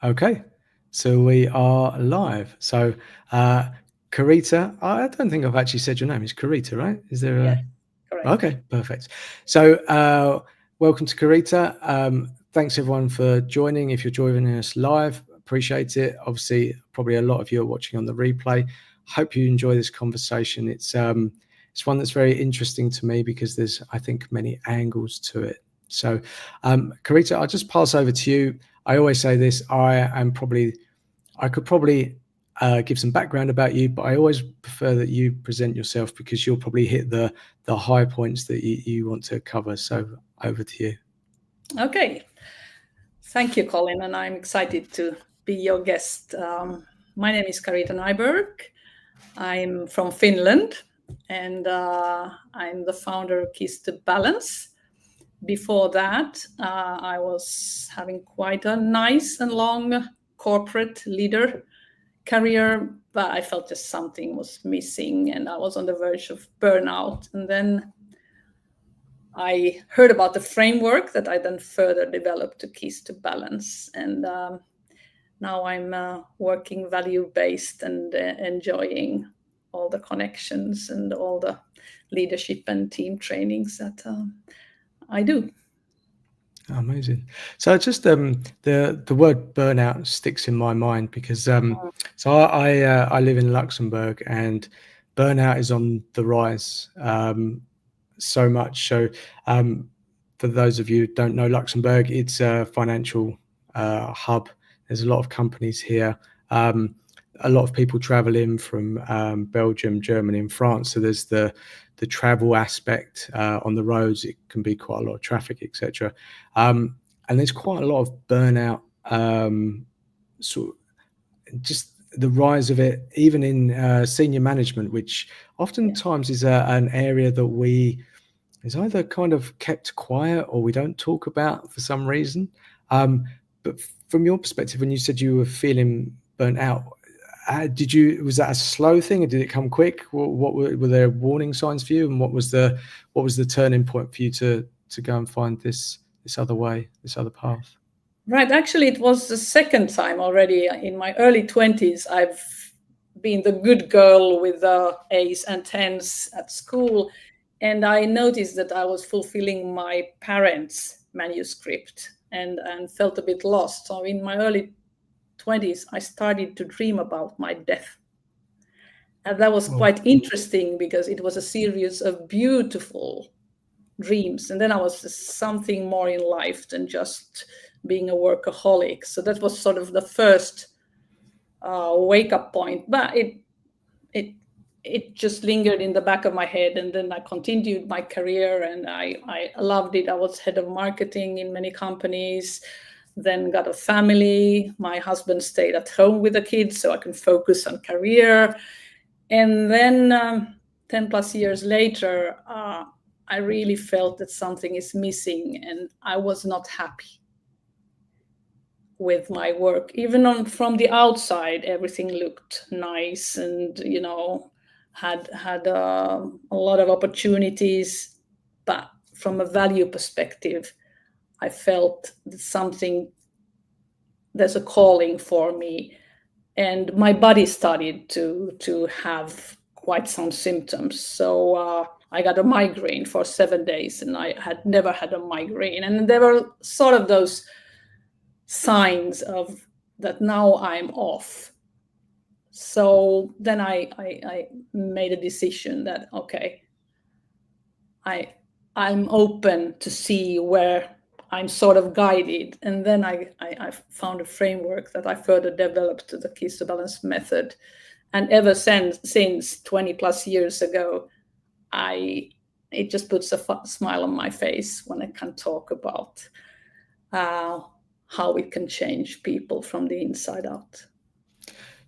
Okay, so we are live. So, Karita, I don't think I've actually said your name. It's Karita, right? Is there Yes, a... correct. Okay, perfect. So, welcome to Karita. Thanks everyone for joining. If you're joining us live, appreciate it. Obviously, probably a lot of you are watching on the replay. Hope you enjoy this conversation. It's one that's very interesting to me because there's, I think, many angles to it. So, Karita, I'll just pass over to you. I always say this. I could probably give some background about you, but I always prefer that you present yourself because you'll probably hit the high points that you want to cover. So over to you. Okay. Thank you, Colin, and I'm excited to be your guest. My name is Karita Nyberg. I'm from Finland, and I'm the founder of Keys to Balance. Before that, I was having quite a nice and long corporate leader career, but I felt just something was missing, and I was on the verge of burnout. And then I heard about the framework that I then further developed to Keys to Balance. And now I'm working value-based and enjoying all the connections and all the leadership and team trainings that I do. Amazing. So just the word burnout sticks in my mind because I live in Luxembourg and burnout is on the rise, so much so. For those of you who don't know Luxembourg, it's a financial hub. There's a lot of companies here. A lot of people travel in from Belgium, Germany, and France. So there's the travel aspect on the roads. It can be quite a lot of traffic, etc. And there's quite a lot of burnout. Sort of just the rise of it, even in senior management, which oftentimes is an area that is either kind of kept quiet or we don't talk about for some reason. But from your perspective, when you said you were feeling burnt out, was that a slow thing or did it come quick? What were there warning signs for you, and what was the turning point for you to go and find this other way, this other path? Right. Actually, it was the second time already in my early 20s. I've been the good girl with the A's and tens at school. And I noticed that I was fulfilling my parents' manuscript and felt a bit lost. So in my early 20s, I started to dream about my death. And that was quite interesting because it was a series of beautiful dreams. And then I was something more in life than just being a workaholic. So that was sort of the first wake up point. But it just lingered in the back of my head. And then I continued my career and I loved it. I was head of marketing in many companies, then got a family. My husband stayed at home with the kids so I can focus on career. And then 10 plus years later, I really felt that something is missing and I was not happy with my work. Even from the outside, everything looked nice and, had a lot of opportunities. But from a value perspective, I felt that there's a calling for me. And my body started to have quite some symptoms. So I got a migraine for 7 days, and I had never had a migraine. And there were sort of those signs of that now I'm off. So then I made a decision that, okay, I'm open to see where I'm sort of guided. And then I found a framework that I further developed to the Keys to Balance method. And ever since 20 plus years ago, it just puts a smile on my face when I can talk about how it can change people from the inside out.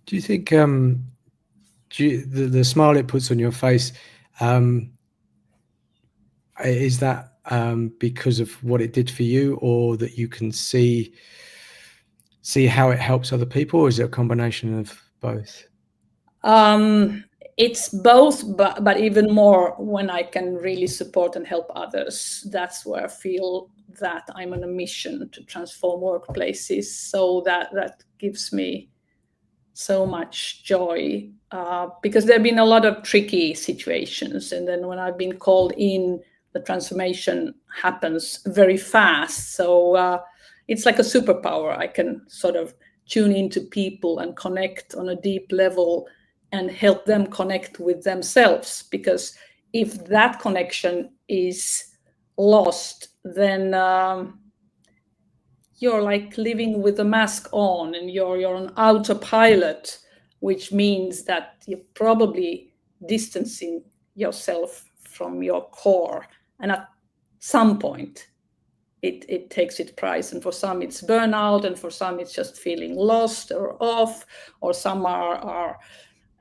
Do you think the smile it puts on your face, is that because of what it did for you, or that you can see how it helps other people, or is it a combination of both? It's both, but even more when I can really support and help others. That's where I feel that I'm on a mission to transform workplaces. So that gives me so much joy, because there have been a lot of tricky situations, and then when I've been called in, the transformation happens very fast. So it's like a superpower. I can sort of tune into people and connect on a deep level and help them connect with themselves, because if that connection is lost, then you're like living with a mask on, and you're on autopilot, which means that you're probably distancing yourself from your core. And at some point, it takes its price. And for some, it's burnout, and for some, it's just feeling lost or off, or some are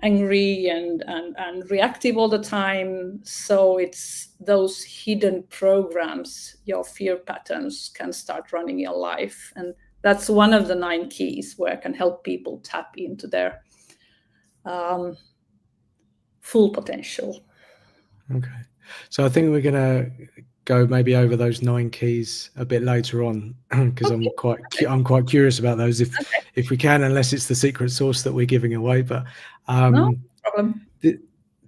angry and reactive all the time. So it's those hidden programs, your fear patterns can start running your life. And that's one of the 9 keys where I can help people tap into their full potential. Okay. So I think we're going to go maybe over those 9 keys a bit later on, because Okay. I'm quite curious about those Okay. if we can, unless it's the secret sauce that we're giving away. But No problem.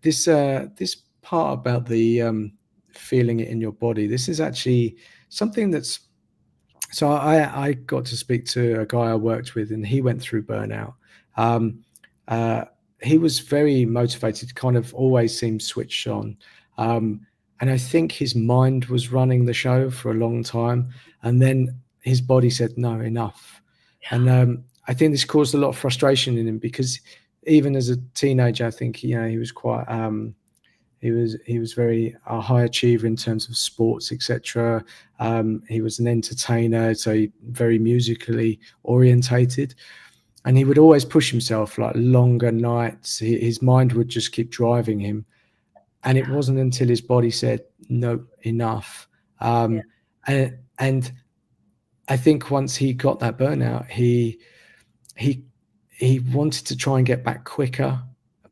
this part about the feeling it in your body, this is actually something that's, so I got to speak to a guy I worked with, and he went through burnout. Um, uh, he was very motivated, kind of always seemed switched on. Um, and I think his mind was running the show for a long time. And then his body said, no, enough. And I think this caused a lot of frustration in him, because even as a teenager, I think, he was quite, he was very a high achiever in terms of sports, etc. He was an entertainer, so very musically orientated, and he would always push himself, like longer nights. His mind would just keep driving him, and it wasn't until his body said, "No, enough." Yeah. And I think once he got that burnout, he he wanted to try and get back quicker,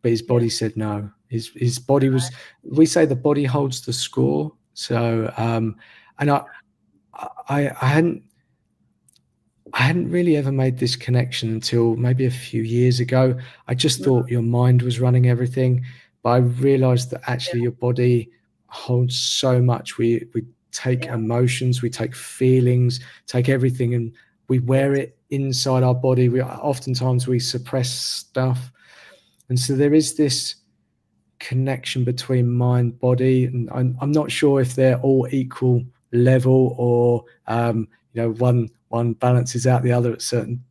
but his body Yes. said no. His body was, we say the body holds the score. So and I hadn't really ever made this connection until maybe a few years ago. I just thought your mind was running everything, but I realized that actually your body holds so much. We take Yeah. emotions, we take feelings, take everything, and we wear Yes. it inside our body. We oftentimes we suppress stuff, and so there is this connection between mind, body, and I'm not sure if they're all equal level, or one balances out the other at certain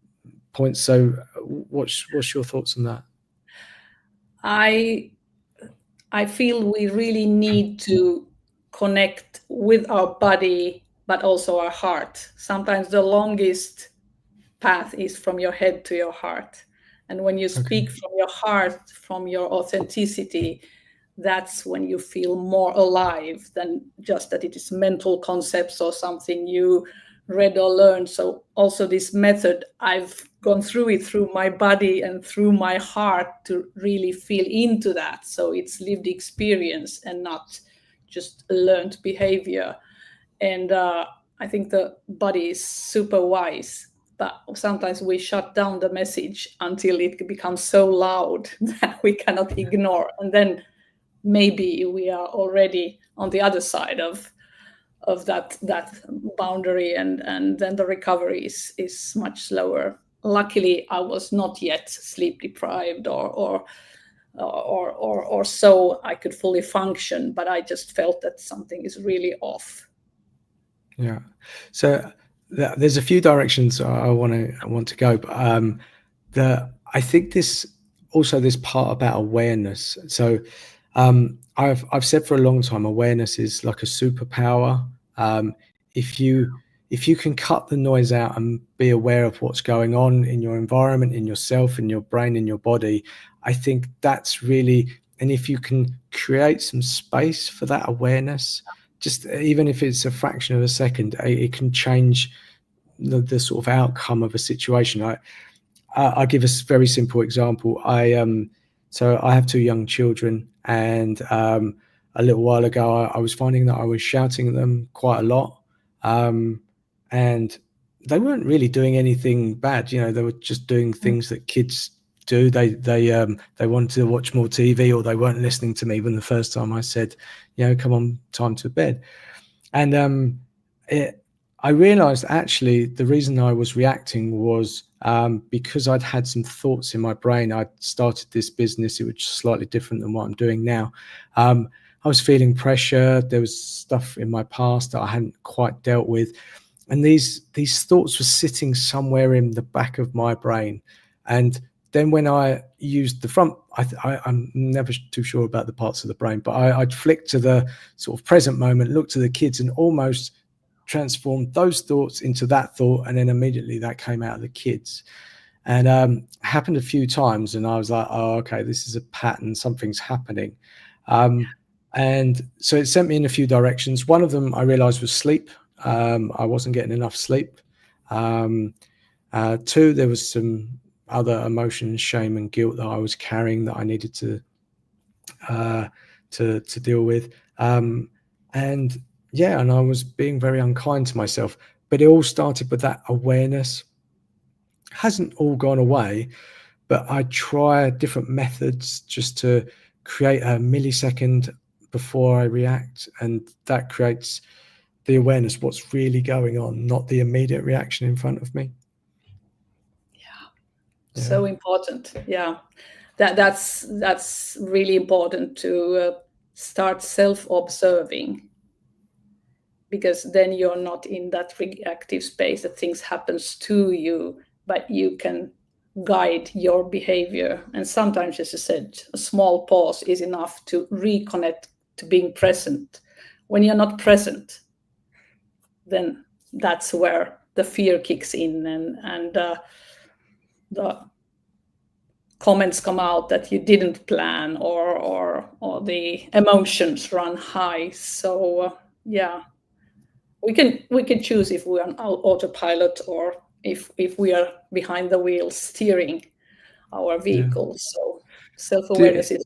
points. So what's your thoughts on that? I feel we really need to connect with our body, but also our heart. Sometimes the longest path is from your head to your heart. And when you Okay. speak from your heart, from your authenticity, that's when you feel more alive than just that it is mental concepts or something you read or learned. So also this method, I've gone through it through my body and through my heart to really feel into that. So it's lived experience and not just learned behavior. And I think the body is super wise, but sometimes we shut down the message until it becomes so loud that we cannot ignore. And then maybe we are already on the other side of that boundary, and then the recovery is much slower. Luckily, I was not yet sleep deprived or so I could fully function, but I just felt that something is really off. Yeah. So there's a few directions I want to go, but I think this part about awareness. So I've said for a long time, awareness is like a superpower. Um, if you if you can cut the noise out and be aware of what's going on in your environment, in yourself, in your brain, in your body, I think that's really, and if you can create some space for that awareness, just even if it's a fraction of a second, it can change the sort of outcome of a situation. I'll give a very simple example. So I have 2 young children, and a little while ago, I was finding that I was shouting at them quite a lot. And they weren't really doing anything bad. You know, they were just doing things that kids do. They wanted to watch more TV, or they weren't listening to me when the first time I said, you know, come on, time to bed. And I realized actually the reason I was reacting was because I'd had some thoughts in my brain. I'd started this business. It was slightly different than what I'm doing now. I was feeling pressure. There was stuff in my past that I hadn't quite dealt with. And these thoughts were sitting somewhere in the back of my brain. And then when I used the front, I'm never too sure about the parts of the brain, but I'd flick to the sort of present moment, look to the kids, and almost transformed those thoughts into that thought, and then immediately that came out of the kids. And happened a few times, and I was like, oh, okay, this is a pattern, something's happening. And so it sent me in a few directions. One of them I realized was sleep. I wasn't getting enough sleep. Two, there was some other emotions, shame and guilt that I was carrying that I needed to deal with. And yeah, and I was being very unkind to myself. But it all started with that awareness. Hasn't all gone away, but I try different methods just to create a millisecond before I react, and that creates the awareness what's really going on, not the immediate reaction in front of me. So important. Yeah, that's really important to start self-observing, because then you're not in that reactive space that things happens to you, but you can guide your behavior. And sometimes, as I said, a small pause is enough to reconnect to being present. When you're not present, then that's where the fear kicks in, and the comments come out that you didn't plan, or the emotions run high. So yeah, we can choose if we are on autopilot, or if we are behind the wheel steering our vehicles. So self-awareness is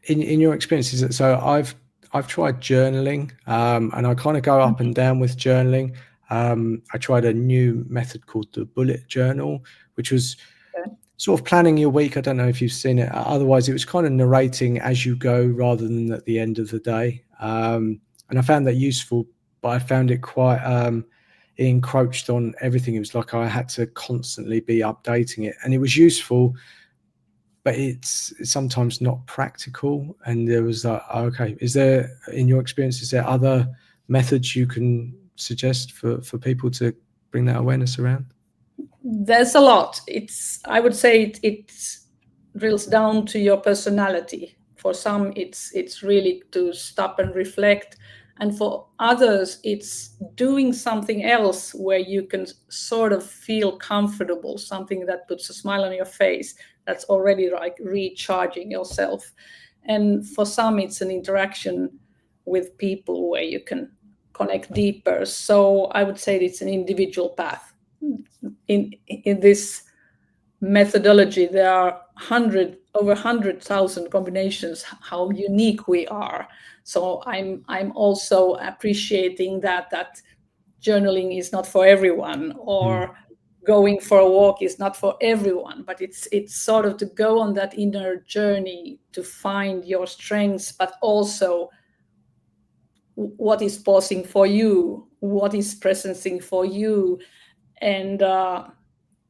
in your experiences. So I've tried journaling, and I kind of go up and down with journaling. I tried a new method called the bullet journal, which was sort of planning your week. I don't know if you've seen it. Otherwise, it was kind of narrating as you go rather than at the end of the day. And I found that useful, but I found it quite it encroached on everything. It was like I had to constantly be updating it, and it was useful, but it's sometimes not practical. And there was like, okay, is there, in your experience, is there other methods you can suggest for people to bring that awareness around? There's a lot. I would say it drills down to your personality. For some, it's really to stop and reflect, and for others, it's doing something else where you can sort of feel comfortable, something that puts a smile on your face. That's already like recharging yourself. And for some, it's an interaction with people where you can connect deeper. So I would say it's an individual path. In this methodology, there are over 100,000 combinations, how unique we are. So I'm also appreciating that journaling is not for everyone, or going for a walk is not for everyone, but it's sort of to go on that inner journey to find your strengths, but also what is pausing for you, what is presencing for you. And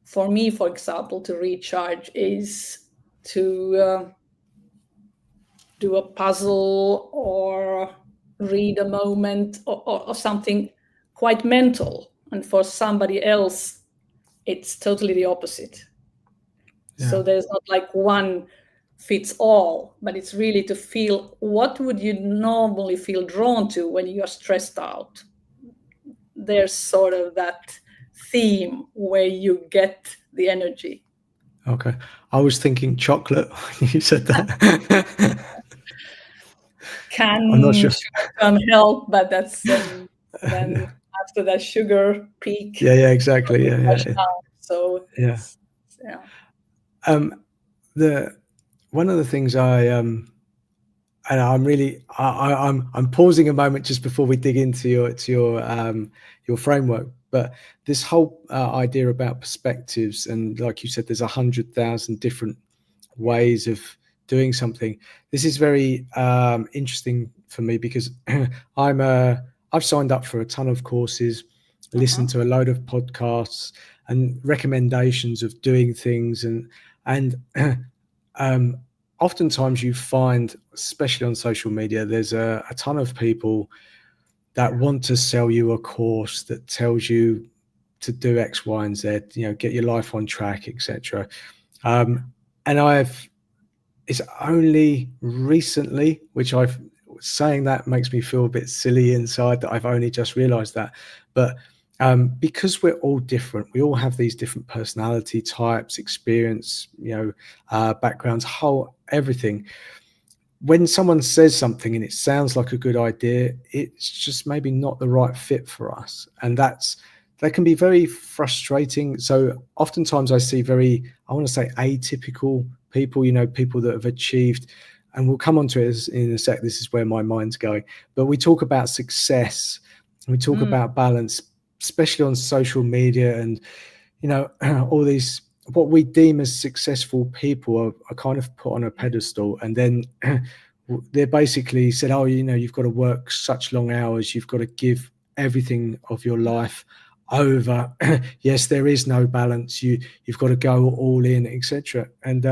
for me, for example, to recharge is to do a puzzle, or read a moment, or something quite mental. And for somebody else, it's totally the opposite. Yeah. So there's not like one fits all, but it's really to feel, what would you normally feel drawn to when you are stressed out? There's sort of that theme where you get the energy. Okay. I was thinking chocolate when you said that. I'm not sure. Can help, but that's then after that sugar peak. Yeah, exactly. Yeah. So yeah. One of the things and I'm pausing a moment just before we dig into your framework. But this whole idea about perspectives, and like you said, there's 100,000 different ways of doing something. This is very interesting for me because I've signed up for a ton of courses, listened to a load of podcasts and recommendations of doing things, and um, oftentimes you find, especially on social media, there's a ton of people that want to sell you a course that tells you to do X, Y, and Z, get your life on track, etc. And it's only recently, which I've saying that makes me feel a bit silly inside, that I've only just realized that. But because we're all different, we all have these different personality types, experience, backgrounds, whole everything. When someone says something and it sounds like a good idea, it's just maybe not the right fit for us. And that can be very frustrating. So oftentimes I see I want to say atypical people, people that have achieved, and we'll come on to it in a sec. This is where my mind's going. But we talk about success, we talk about balance, especially on social media, and all these what we deem as successful people are kind of put on a pedestal, and then they're basically said, oh, you've got to work such long hours, you've got to give everything of your life over. Yes, there is no balance, you've got to go all in, etc. And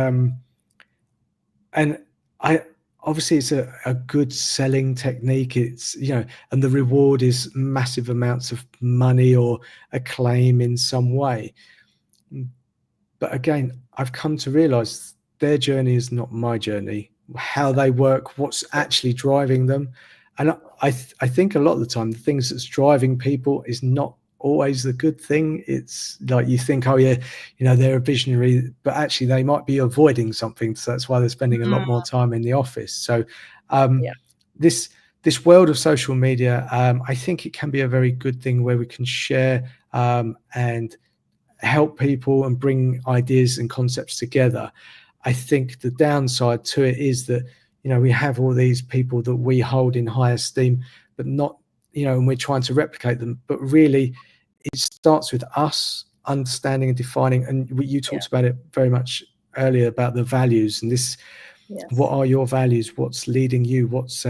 I obviously it's a good selling technique. It's and the reward is massive amounts of money or acclaim in some way. But again, I've come to realize their journey is not my journey. How they work, what's actually driving them. And I think a lot of the time, the things that's driving people is not always the good thing. It's like you think, oh yeah, they're a visionary, but actually they might be avoiding something. So that's why they're spending a lot more time in the office. So this world of social media, I think it can be a very good thing where we can share and help people and bring ideas and concepts together. I think the downside to it is that we have all these people that we hold in high esteem, but not and we're trying to replicate them. But really, it starts with us understanding and defining. And you talked about it very much earlier about the values, and this. Yes. What are your values? What's leading you? What's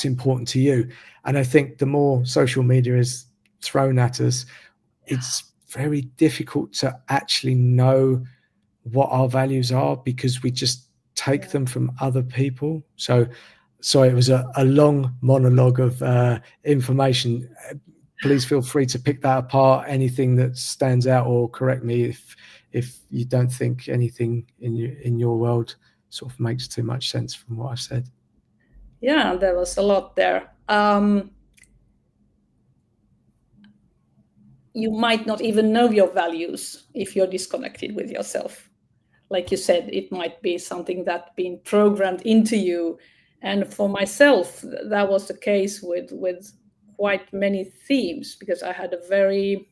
important to you? And I think the more social media is thrown at us, it's very difficult to actually know what our values are because we just take them from other people. So sorry, it was a long monologue of information. Please feel free to pick that apart, anything that stands out, or correct me if you don't think anything in your world sort of makes too much sense from what I've said. Yeah, there was a lot there. You might not even know your values if you're disconnected with yourself. Like you said, it might be something that's been programmed into you. And for myself, that was the case with quite many themes, because I had a very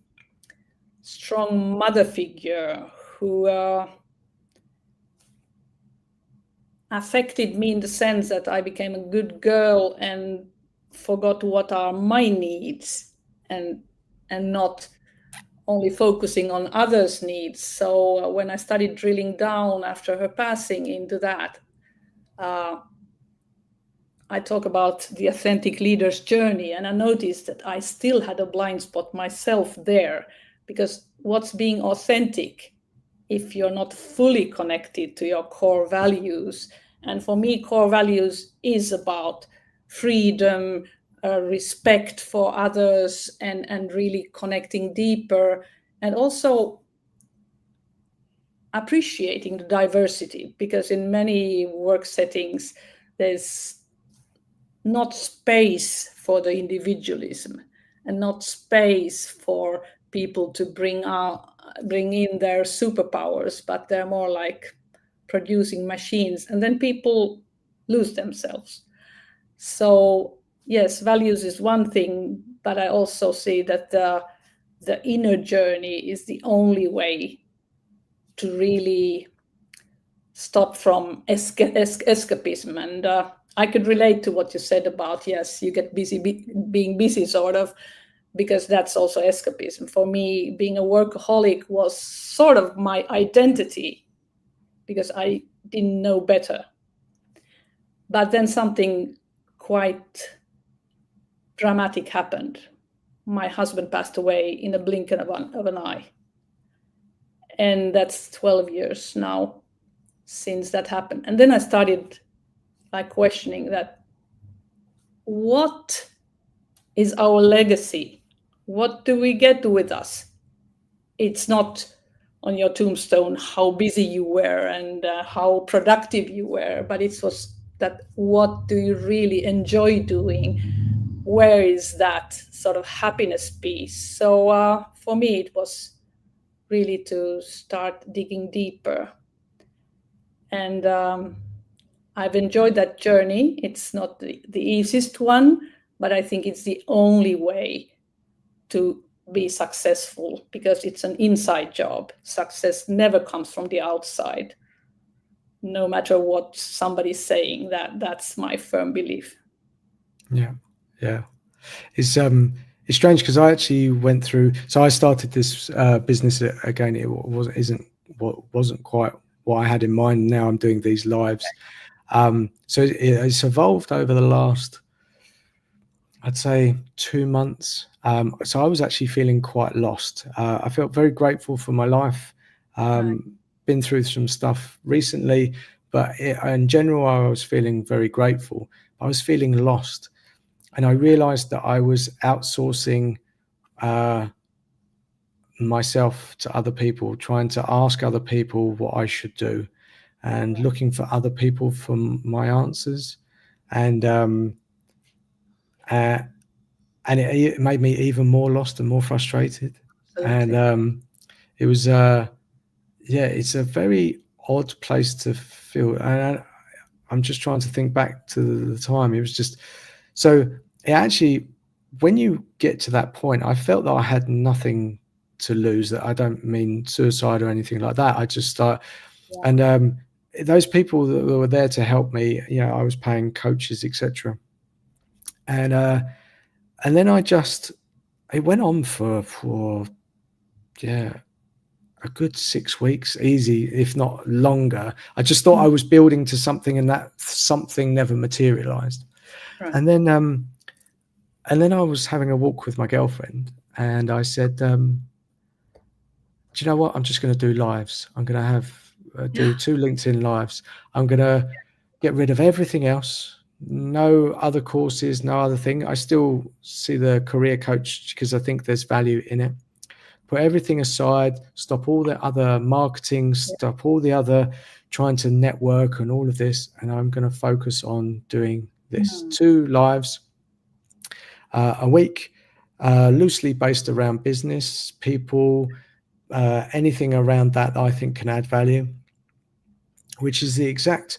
strong mother figure who affected me in the sense that I became a good girl and forgot what are my needs, and not only focusing on others' needs. So when I started drilling down after her passing into that, I talk about the authentic leader's journey, and I noticed that I still had a blind spot myself there, because what's being authentic if you're not fully connected to your core values? And for me, core values is about freedom, respect for others, and really connecting deeper, and also appreciating the diversity, because in many work settings, there's not space for the individualism and not space for people to bring in their superpowers, but they're more like producing machines, and then people lose themselves. So yes, values is one thing, but I also see that the inner journey is the only way to really stop from escapism. And I could relate to what you said about, yes, you get busy being busy, sort of, because that's also escapism. For me, being a workaholic was sort of my identity because I didn't know better. But then something quite dramatic happened. My husband passed away in a blink of an eye. And that's 12 years now since that happened. And then I started like questioning that, what is our legacy? What do we get with us? It's not on your tombstone how busy you were and how productive you were, but it was that, what do you really enjoy doing? Where is that sort of happiness piece? So for me, it was really to start digging deeper. And I've enjoyed that journey. It's not the easiest one, but I think it's the only way to be successful, because it's an inside job. Success never comes from the outside, no matter what somebody's saying. That's my firm belief. Yeah, yeah. It's strange because I actually went through. So I started this business again. It wasn't quite what I had in mind. Now I'm doing these lives. So it's evolved over the last, I'd say, 2 months. So I was actually feeling quite lost. I felt very grateful for my life. Been through some stuff recently, but in general, I was feeling very grateful. I was feeling lost. And I realized that I was outsourcing myself to other people, trying to ask other people what I should do, and looking for other people for my answers. And it made me even more lost and more frustrated. Absolutely. And it was, it's a very odd place to feel. And I'm just trying to think back to the time. It was just so. It actually, when you get to that point, I felt that I had nothing to lose. That I don't mean suicide or anything like that. I just start, and those people that were there to help me, I was paying coaches, etc. And then it went on for yeah, a good 6 weeks, easy, if not longer. I just thought I was building to something, and that something never materialized. Right. And then I was having a walk with my girlfriend, and I said, do you know what? I'm just going to do lives. I'm going to do 2 LinkedIn lives. I'm going to get rid of everything else. No other courses, no other thing. I still see the career coach because I think there's value in it. Put everything aside, stop all the other marketing, stop all the other trying to network and all of this. And I'm going to focus on doing this. 2 lives a week, loosely based around business, people, anything around that I think can add value, which is the exact.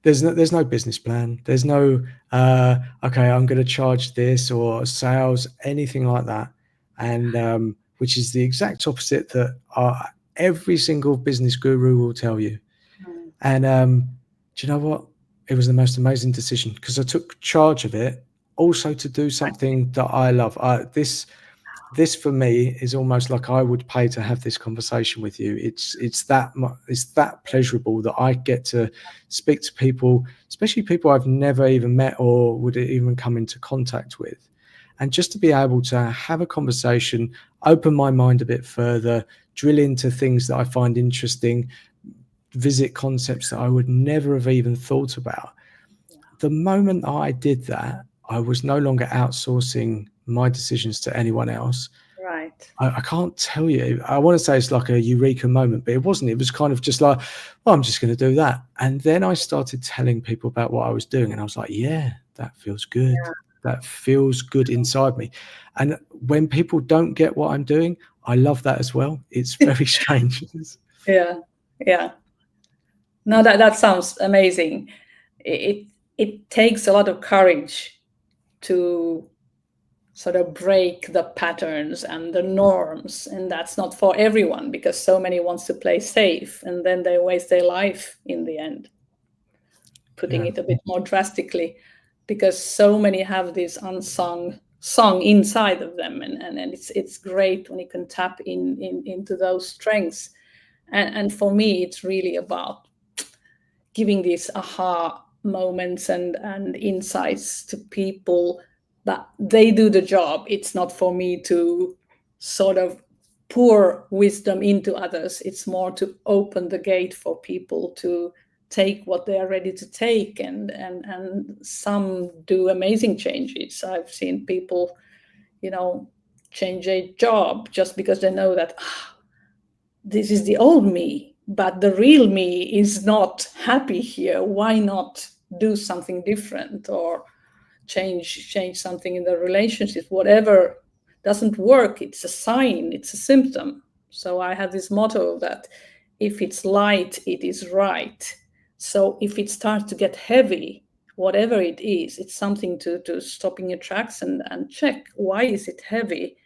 There's no business plan. There's no okay, I'm going to charge this or sales, anything like that, and which is the exact opposite that every single business guru will tell you. And do you know what? It was the most amazing decision because I took charge of it, also to do something that I love. This for me is almost like I would pay to have this conversation with you. It's that pleasurable that I get to speak to people, especially people I've never even met or would even come into contact with, and just to be able to have a conversation, open my mind a bit further, drill into things that I find interesting, visit concepts that I would never have even thought about. The moment I did that, I was no longer outsourcing my decisions to anyone else. Right. I can't tell you. I want to say it's like a eureka moment, but it wasn't. It was kind of just like, well, I'm just going to do that. And then I started telling people about what I was doing, and I was like, yeah, that feels good. That feels good inside me. And when people don't get what I'm doing, I love that as well. It's very strange. Yeah. No, that sounds amazing. It takes a lot of courage to sort of break the patterns and the norms, and that's not for everyone because so many wants to play safe and then they waste their life in the end. putting it a bit more drastically, because so many have this unsung song inside of them, and it's great when you can tap into those strengths. And for me, it's really about giving these aha moments and insights to people that they do the job. It's not for me to sort of pour wisdom into others. It's more to open the gate for people to take what they are ready to take, and some do amazing changes. I've seen people, change a job just because they know that this is the old me, but the real me is not happy here. Why not do something different, or change something in the relationship? Whatever doesn't work, it's a sign, it's a symptom. So I have this motto that if it's light, it is right. So if it starts to get heavy, whatever it is, it's something to stop in your tracks and check, why is it heavy?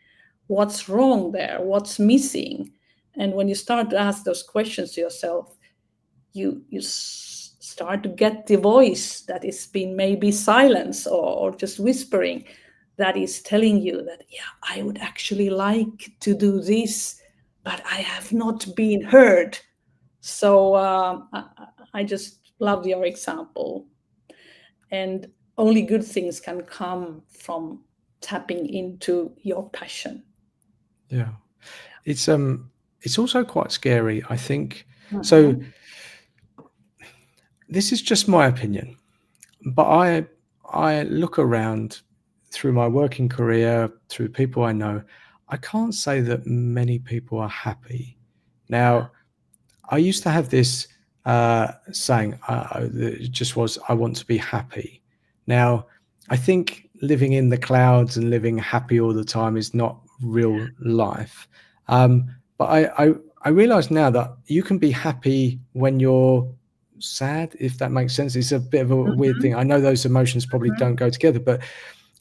What's wrong there? What's missing? And when you start to ask those questions to yourself, you start to get the voice that is being maybe silenced, or just whispering, that is telling you that, yeah, I would actually like to do this, but I have not been heard. So I just love your example. And only good things can come from tapping into your passion. Yeah. It's also quite scary, I think. So this is just my opinion, but I look around through my working career, through people I know, I can't say that many people are happy. Now, I used to have this saying, that just was, I want to be happy. Now, I think living in the clouds and living happy all the time is not real life. But I realize now that you can be happy when you're sad, if that makes sense. It's a bit of a weird thing. I know those emotions probably don't go together, but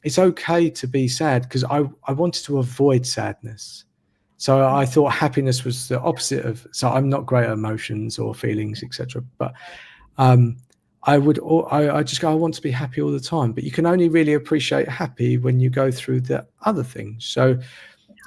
it's okay to be sad, because I wanted to avoid sadness. So I thought happiness was the opposite of, so I'm not great at emotions or feelings, etc. But I just go, I want to be happy all the time. But you can only really appreciate happy when you go through the other things. So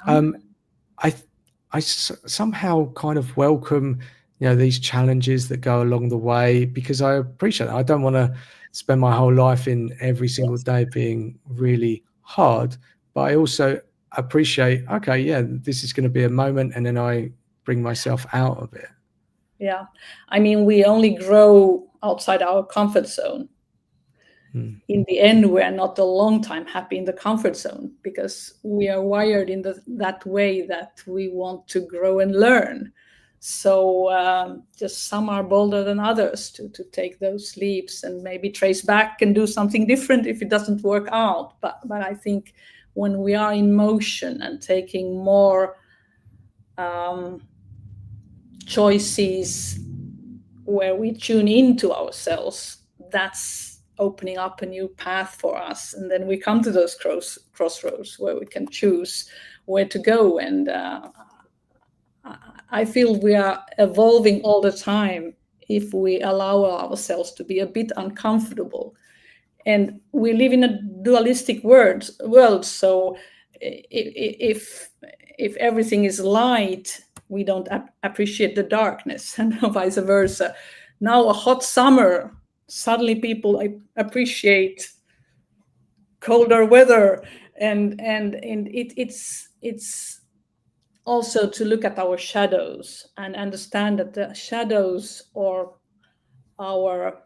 I somehow kind of welcome, these challenges that go along the way, because I appreciate it. I don't want to spend my whole life in every single day being really hard, but I also appreciate, okay, yeah, this is going to be a moment, and then I bring myself out of it. Yeah. I mean, we only grow outside our comfort zone. In the end, we are not a long time happy in the comfort zone, because we are wired in that way that we want to grow and learn. So just some are bolder than others to take those leaps and maybe trace back and do something different if it doesn't work out. But I think when we are in motion and taking more choices where we tune into ourselves, that's opening up a new path for us. And then we come to those crossroads where we can choose where to go. And I feel we are evolving all the time if we allow ourselves to be a bit uncomfortable. And we live in a dualistic world. So if everything is light, we don't appreciate the darkness, and vice versa. Now, a hot summer, suddenly people appreciate colder weather, and it's also to look at our shadows and understand that the shadows, or our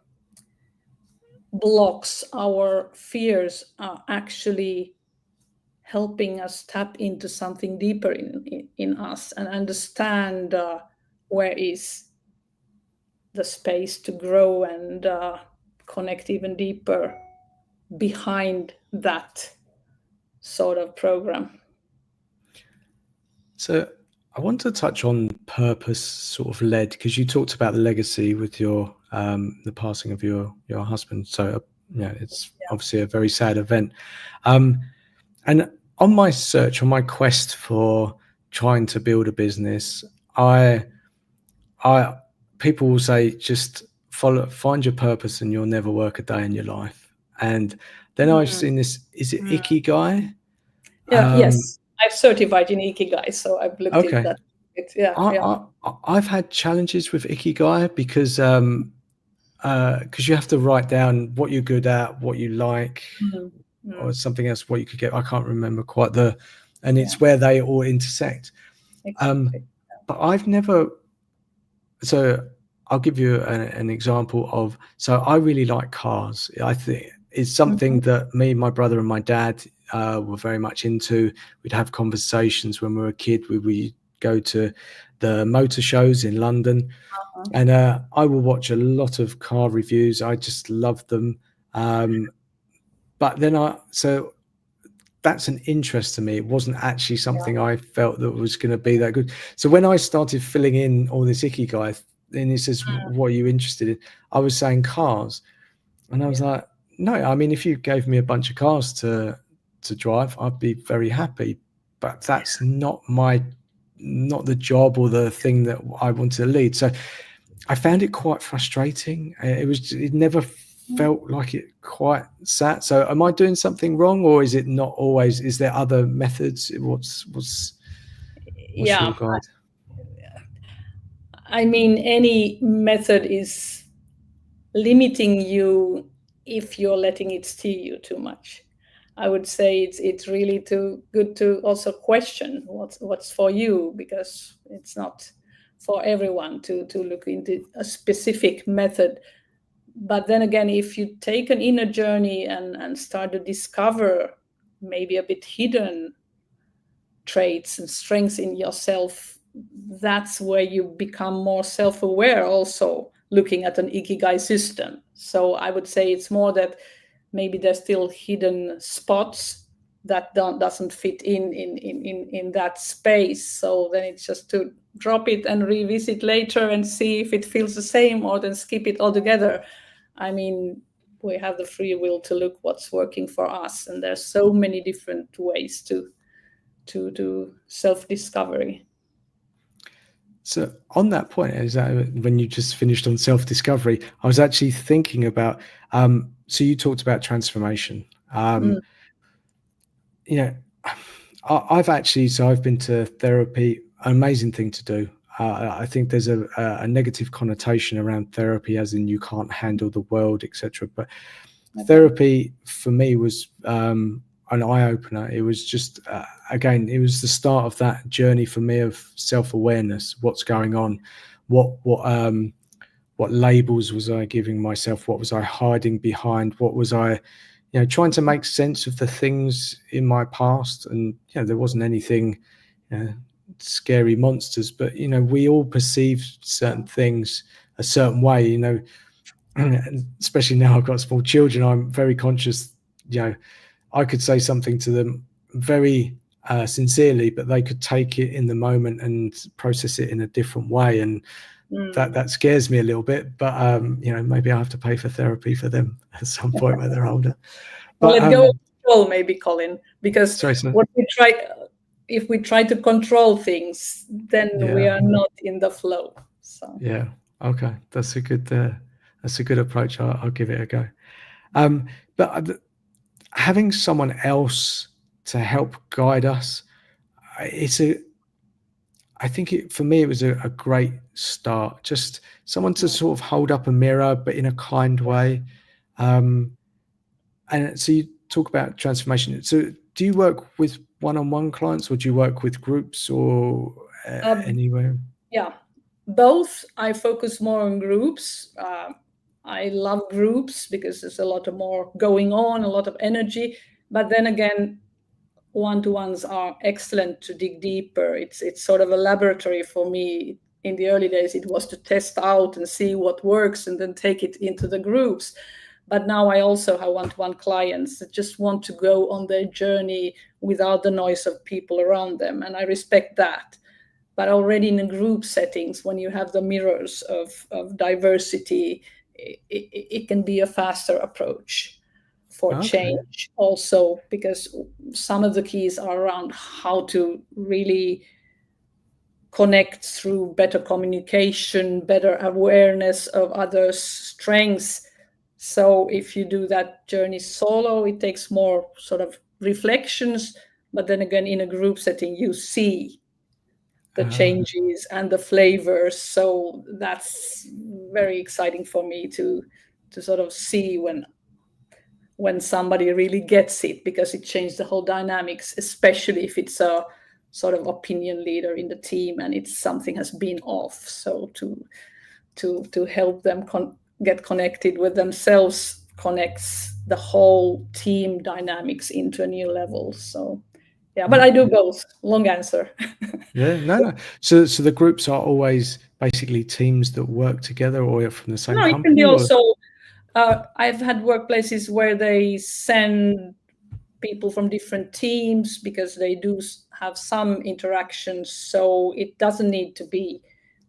blocks, our fears, are actually helping us tap into something deeper in us, and understand where is the space to grow and connect even deeper behind that sort of program. So I want to touch on purpose sort of led, because you talked about the legacy with your the passing of your husband. So it's obviously a very sad event. And on my search, on my quest for trying to build a business, people will say, just find your purpose and you'll never work a day in your life. And then I've seen this, is it Ikigai? Yeah, Um, yes. I've certified in Ikigai, so I've looked into okay. that. Yeah, I, yeah. I've had challenges with Ikigai because you have to write down what you're good at, what you like, Mm, or mm, something else, what you could get. I can't remember quite and yeah, it's where they all intersect. Um, exactly. but I've never, so I'll give you an example of, so I really like cars. I think it's Hmm. something that me, my brother, and my dad were very much into. We'd have conversations when we were a kid. We go to the motor shows in London, and I will watch a lot of car reviews. I just love them. Um, but then so that's an interest to me. It wasn't actually Yeah. something I felt that was going to be that good. So when I started filling in all this Ikigai, then he says, "What are you interested in?" I was saying cars, and I was Yeah. like, "No, I mean, if you gave me a bunch of cars to drive, I'd be very happy. But that's not the job or the thing that I want to lead." So I found it quite frustrating. It never felt like it quite sat. So am I doing something wrong, or is it not always? Is there other methods? What's Yeah. your guide? I mean, any method is limiting you if you're letting it steer you too much. I would say it's really too good to also question what's for you, because it's not for everyone to look into a specific method. But then again, if you take an inner journey and start to discover maybe a bit hidden traits and strengths in yourself, that's where you become more self-aware, also looking at an ikigai system. So I would say it's more that maybe there's still hidden spots that doesn't fit in that space. So then it's just to drop it and revisit later and see if it feels the same, or then skip it altogether. I mean, we have the free will to look what's working for us, and there's so many different ways to do self-discovery. So on that point, is that when you just finished on self-discovery, I was actually thinking about. So you talked about transformation. Mm, You know, I've actually, so I've been to therapy. An amazing thing to do. I think there's a negative connotation around therapy, as in you can't handle the world, etc. But okay. therapy for me was an eye opener. It was just again, it was the start of that journey for me of self awareness. What's going on? What labels was I giving myself? What was I hiding behind? What was I, trying to make sense of the things in my past? And there wasn't anything, scary monsters, but we all perceive certain things a certain way. Especially now I've got small children. I'm very conscious. I could say something to them very sincerely, but they could take it in the moment and process it in a different way, and Mm. that scares me a little bit. But maybe I have to pay for therapy for them at some point when they're older. Well, But let go of control, maybe, Colin, because sorry, sir. what we try, if we try to control things, then we Yeah, are not in the flow. So yeah. Okay, that's a good approach. I'll give it a go. But having someone else to help guide us, it's a I think for me, it was a great start. Just someone to sort of hold up a mirror, but in a kind way. Um, and so you talk about transformation. So do you work with one-on-one clients, or do you work with groups, or um, anywhere? yeah, both. I focus more on groups. I love groups because there's a lot of more going on, a lot of energy. But then again, one-to-ones are excellent to dig deeper. It's sort of a laboratory for me. In the early days, it was to test out and see what works and then take it into the groups. But now I also have one-to-one clients that just want to go on their journey without the noise of people around them, and I respect that. But already in a group settings, when you have the mirrors of diversity, it can be a faster approach for Okay. change also, because some of the keys are around how to really connect through better communication, better awareness of others' strengths. So if you do that journey solo, it takes more sort of reflections, but then again, in a group setting, you see the changes and the flavors. So that's very exciting for me to sort of see when somebody really gets it, because it changed the whole dynamics, especially if it's a sort of opinion leader in the team and it's something has been off. So to help them get connected with themselves connects the whole team dynamics into a new level. So yeah, but I do both. Long answer. Yeah, no. So the groups are always basically teams that work together, or from the same No, it can company, be or? also. I've had workplaces where they send people from different teams because they do have some interactions. So it doesn't need to be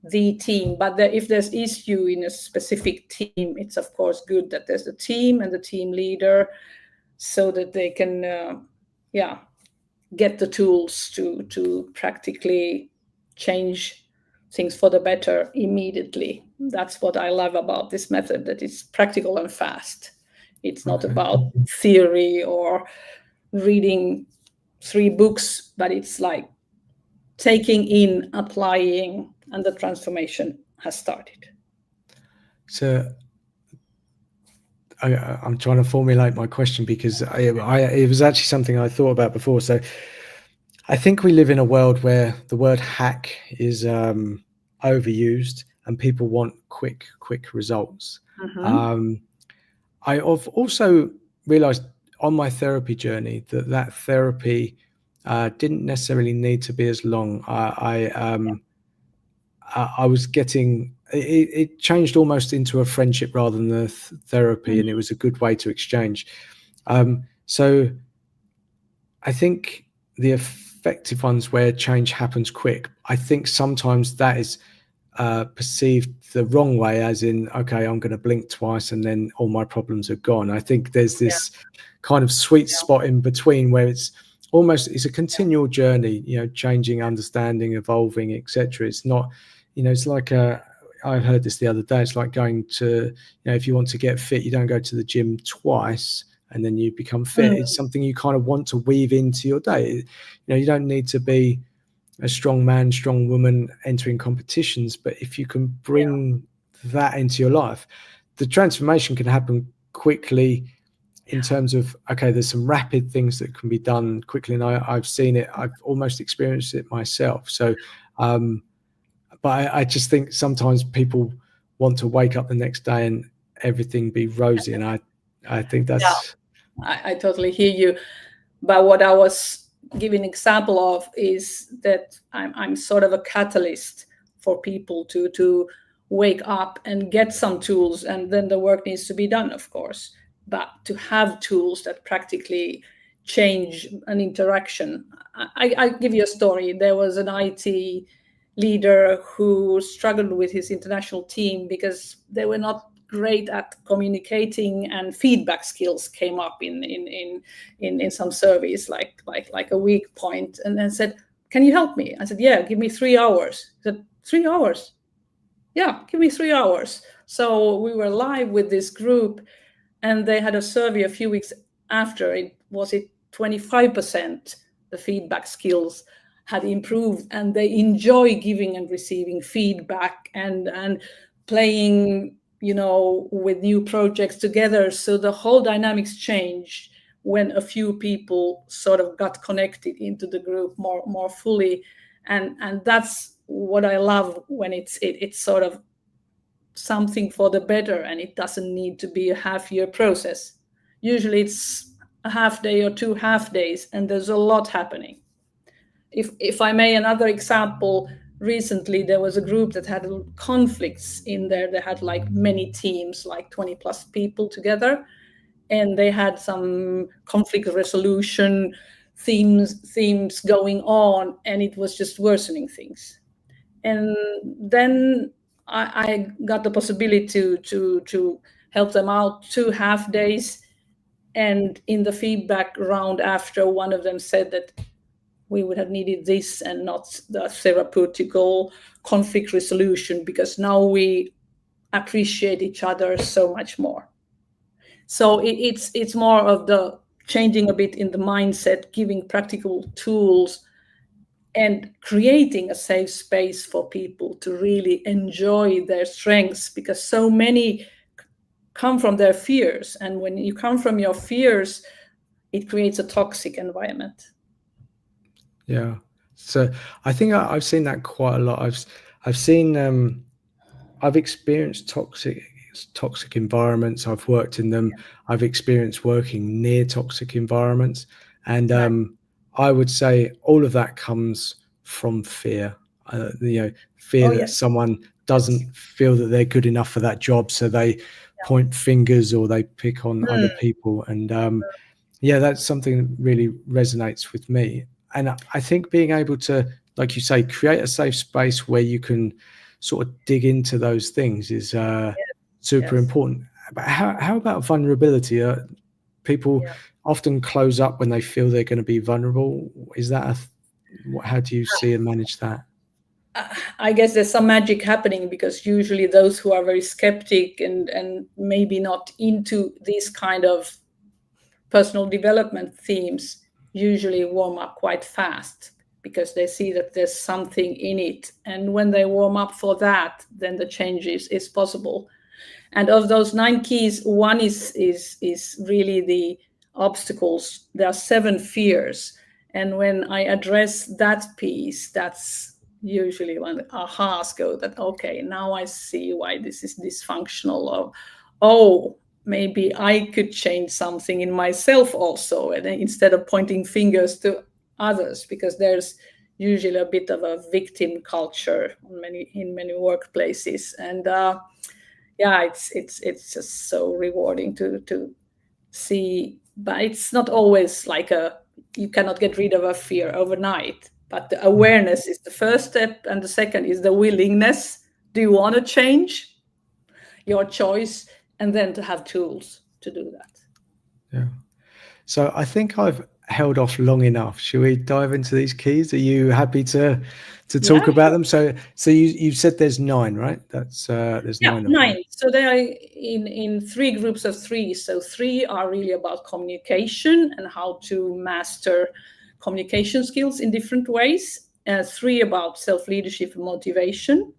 the team, but if there's issue in a specific team, it's of course good that there's a team and the team leader, so that they can, get the tools to practically change things for the better immediately. That's what I love about this method, that it's practical and fast. It's not about theory or reading 3 books, but it's like taking in, applying, and the transformation has started. So I'm trying to formulate my question, because it was actually something I thought about before. So I think we live in a world where the word hack is overused and people want quick results. I've also realized on my therapy journey that therapy didn't necessarily need to be as long. I was getting it changed almost into a friendship rather than a therapy, and it was a good way to exchange. So I think the effective ones where change happens quick, I think sometimes that is perceived the wrong way, as in, okay, I'm going to blink twice and then all my problems are gone. I think there's this kind of sweet spot in between where it's a continual journey, changing, understanding, evolving, etc. It's not, it's like I heard this the other day. It's like going to, if you want to get fit, you don't go to the gym twice and then you become fit. It's something you kind of want to weave into your day. You don't need to be a strong man, strong woman entering competitions, but if you can bring that into your life, the transformation can happen quickly in terms of, okay, there's some rapid things that can be done quickly, and I've seen it. I've almost experienced it myself. So, but I just think sometimes people want to wake up the next day and everything be rosy, and I think that's... I totally hear you. But what I was giving example of is that I'm sort of a catalyst for people to wake up and get some tools, and then the work needs to be done, of course. But to have tools that practically change an interaction. I give you a story. There was an IT leader who struggled with his international team because they were not great at communicating, and feedback skills came up in some surveys, like a weak point. And then said, "Can you help me?" I said, "Yeah, give me 3 hours." He said, "3 hours? Yeah, give me 3 hours." So we were live with this group, and they had a survey a few weeks after. It 25% the feedback skills had improved, and they enjoy giving and receiving feedback and playing, with new projects together. So the whole dynamics changed when a few people sort of got connected into the group more fully, and that's what I love, when it's sort of something for the better, and it doesn't need to be a half-year process. Usually it's a half day or 2 half days, and there's a lot happening. If I may, another example, recently there was a group that had conflicts in there. They had like many teams, like 20 plus people together, and they had some conflict resolution themes going on, and it was just worsening things. And then I got the possibility to help them out 2 half days. And in the feedback round after, one of them said that we would have needed this and not the therapeutical conflict resolution, because now we appreciate each other so much more. So it's more of the changing a bit in the mindset, giving practical tools, and creating a safe space for people to really enjoy their strengths, because so many come from their fears, and when you come from your fears, it creates a toxic environment. Yeah. So I think I've seen that quite a lot. I've seen I've experienced toxic environments. I've worked in them. I've experienced working near toxic environments, and Right. I would say all of that comes from fear. Fear Oh that yes. someone Yes. doesn't feel that they're good enough for that job, so they point fingers or they pick on other people. And yeah, that's something that really resonates with me. And I think being able to, like you say, create a safe space where you can sort of dig into those things is super Yes. important. But how about vulnerability? People Yeah. often close up when they feel they're going to be vulnerable. Is that how do you see and manage that? I guess there's some magic happening, because usually those who are very skeptic and maybe not into these kind of personal development themes usually warm up quite fast, because they see that there's something in it, and when they warm up for that, then the change is possible. And of those 9 keys, one is really the obstacles. There are 7 fears, and when I address that piece, that's usually when the ahas go, that okay, now I see why this is dysfunctional, or oh, maybe I could change something in myself also, and then instead of pointing fingers to others, because there's usually a bit of a victim culture in many workplaces. And yeah, it's just so rewarding to see. But it's not always like you cannot get rid of a fear overnight, but the Mm. awareness is the first step, and the second is the willingness. Do you want to change? Your choice, and then to have tools to do that. Yeah. So I think I've held off long enough. Shall we dive into these keys? Are you happy to Yeah, talk about sure. them? So you said there's 9, right? That's there's Yeah, 9 of them. 9. So they are in 3 groups of 3. So 3 are really about communication and how to master communication skills in different ways. 3 about self-leadership and motivation,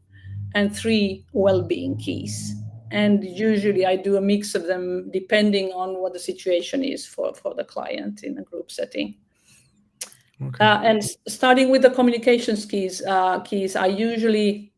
and 3 well-being keys. And usually I do a mix of them depending on what the situation is for the client in a group setting. Okay. And starting with the communications keys, I usually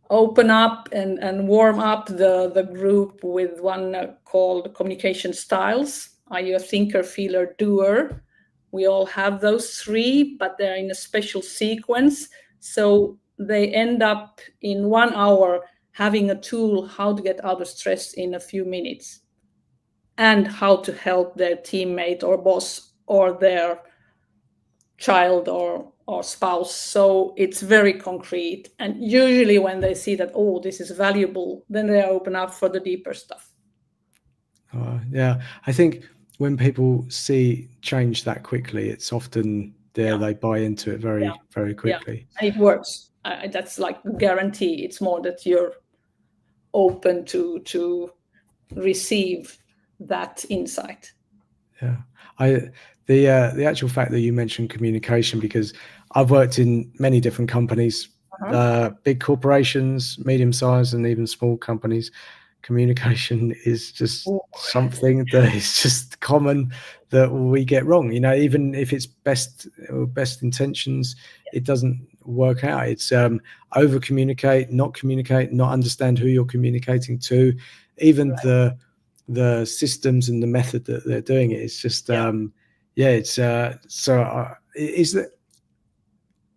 open up and warm up the group with one called communication styles. Are you a thinker, feeler, doer? We all have those 3, but they're in a special sequence. So they end up in 1 hour having a tool how to get out of stress in a few minutes, and how to help their teammate or boss or their child or spouse. So it's very concrete. And usually when they see that, oh, this is valuable, then they open up for the deeper stuff. Yeah, I think when people see change that quickly, it's often there Yeah, they buy into it yeah, very, very yeah. quickly. And it works. That's like a guarantee. It's more that you're open to receive that insight. Yeah, I the actual fact that you mentioned communication, because I've worked in many different companies, Uh-huh. big corporations, medium sized, and even small companies. Communication is just Oh, something that is just common that we get wrong. You know, even if it's best intentions, it doesn't work out. It's over communicate, not understand who you're communicating to, even right. the systems and the method that they're doing it. It's just Yeah. yeah. It's is that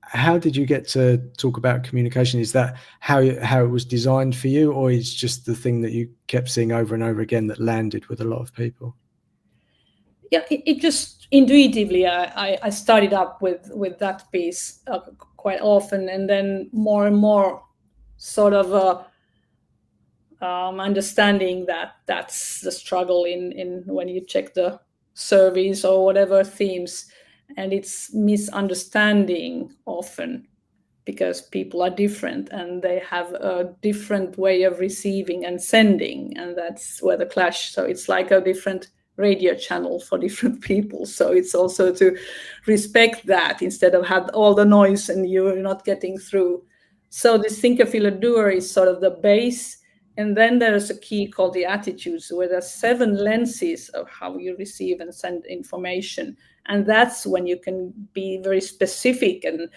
how did you get to talk about communication? Is that how it was designed for you, or is just the thing that you kept seeing over and over again that landed with a lot of people? Yeah, it just intuitively I started up with that piece quite often, and then more and more sort of understanding that that's the struggle in when you check the service or whatever themes, and it's misunderstanding often because people are different and they have a different way of receiving and sending, and that's where the clash. So it's like a different radio channel for different people, so it's also to respect that instead of have all the noise and you're not getting through. So this thinker feeler doer is sort of the base, and then there's a key called the attitudes, where there's 7 lenses of how you receive and send information, and that's when you can be very specific and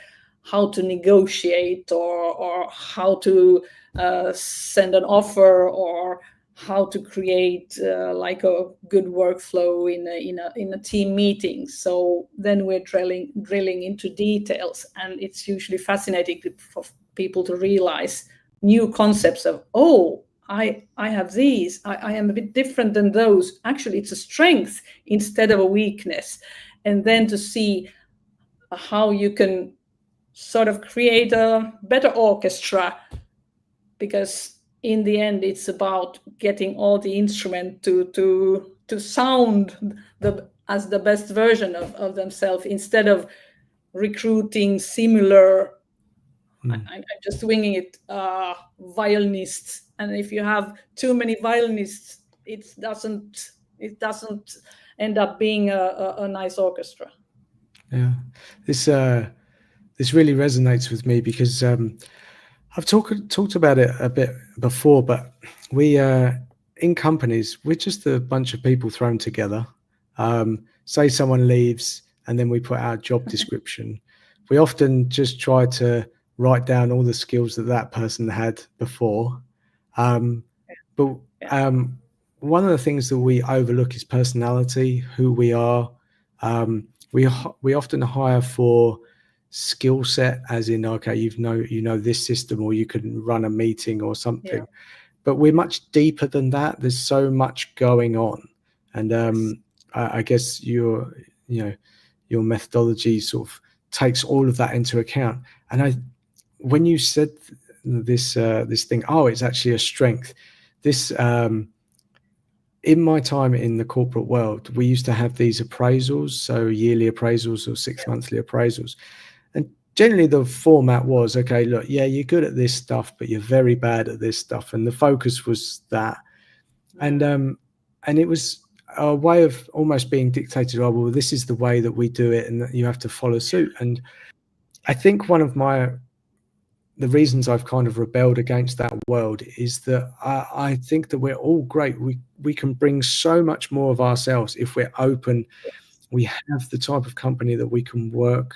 how to negotiate, or how to send an offer, or how to create like a good workflow in a team meeting. So then we're drilling into details, and it's usually fascinating for people to realize new concepts of, oh, I have these. I am a bit different than those. Actually, it's a strength instead of a weakness. And then to see how you can sort of create a better orchestra, because in the end it's about getting all the instrument to sound as the best version of themselves, instead of recruiting similar, I'm just winging it, violinists. And if you have too many violinists, it doesn't end up being a nice orchestra. Yeah, this this really resonates with me because I've talked about it a bit before, but we in companies we're just a bunch of people thrown together. Say someone leaves, and then we put out a job description. We often just try to write down all the skills that that person had before, but one of the things that we overlook is personality, who we are. We often hire for skill set, as in, okay, you know this system, or you can run a meeting or something. Yeah. But we're much deeper than that. There's so much going on, and I guess your methodology sort of takes all of that into account. And when you said this thing, oh, it's actually a strength. This in my time in the corporate world, we used to have these appraisals, so yearly appraisals or 6 monthly appraisals. And generally the format was, okay, look, yeah, you're good at this stuff, but you're very bad at this stuff. And the focus was that. And it was a way of almost being dictated, oh, well, this is the way that we do it, and that you have to follow suit. And I think one of the reasons I've kind of rebelled against that world is that I think that we're all great. We can bring so much more of ourselves if we're open. We have the type of company that we can work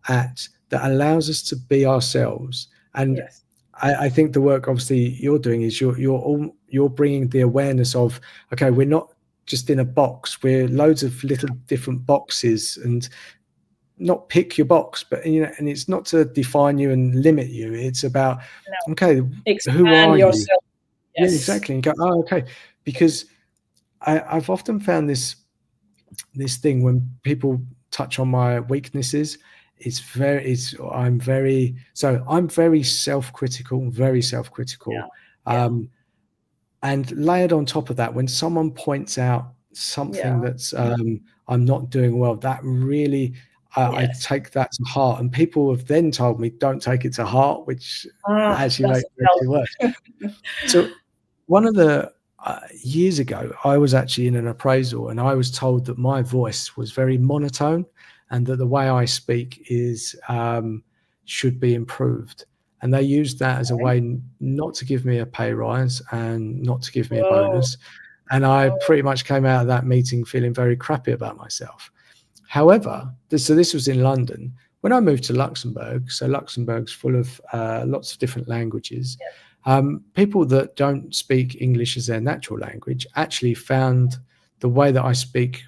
at that allows us to be ourselves. And Yes. I think the work obviously you're doing is you're bringing the awareness of, okay, we're not just in a box. We're loads of little different boxes, and not pick your box, but and it's not to define you and limit you. It's about, No. okay, who Expand are you? yourself. Yeah, Yes. exactly. And go, oh, okay, because I've often found this thing when people touch on my weaknesses. I'm very self-critical, very self-critical. Yeah. And layered on top of that, when someone points out something Yeah. that's I'm not doing well, that really I Yes. take that to heart. And people have then told me, don't take it to heart, which actually makes Doesn't it help. actually worse. So one of the years ago, I was actually in an appraisal, and I was told that my voice was very monotone, and that the way I speak is should be improved. And they used that as a way not to give me a pay rise and not to give me a Whoa. bonus. And I pretty much came out of that meeting feeling very crappy about myself. However, so this was in London. When I moved to Luxembourg, so Luxembourg's full of lots of different languages, people that don't speak English as their natural language actually found the way that I speak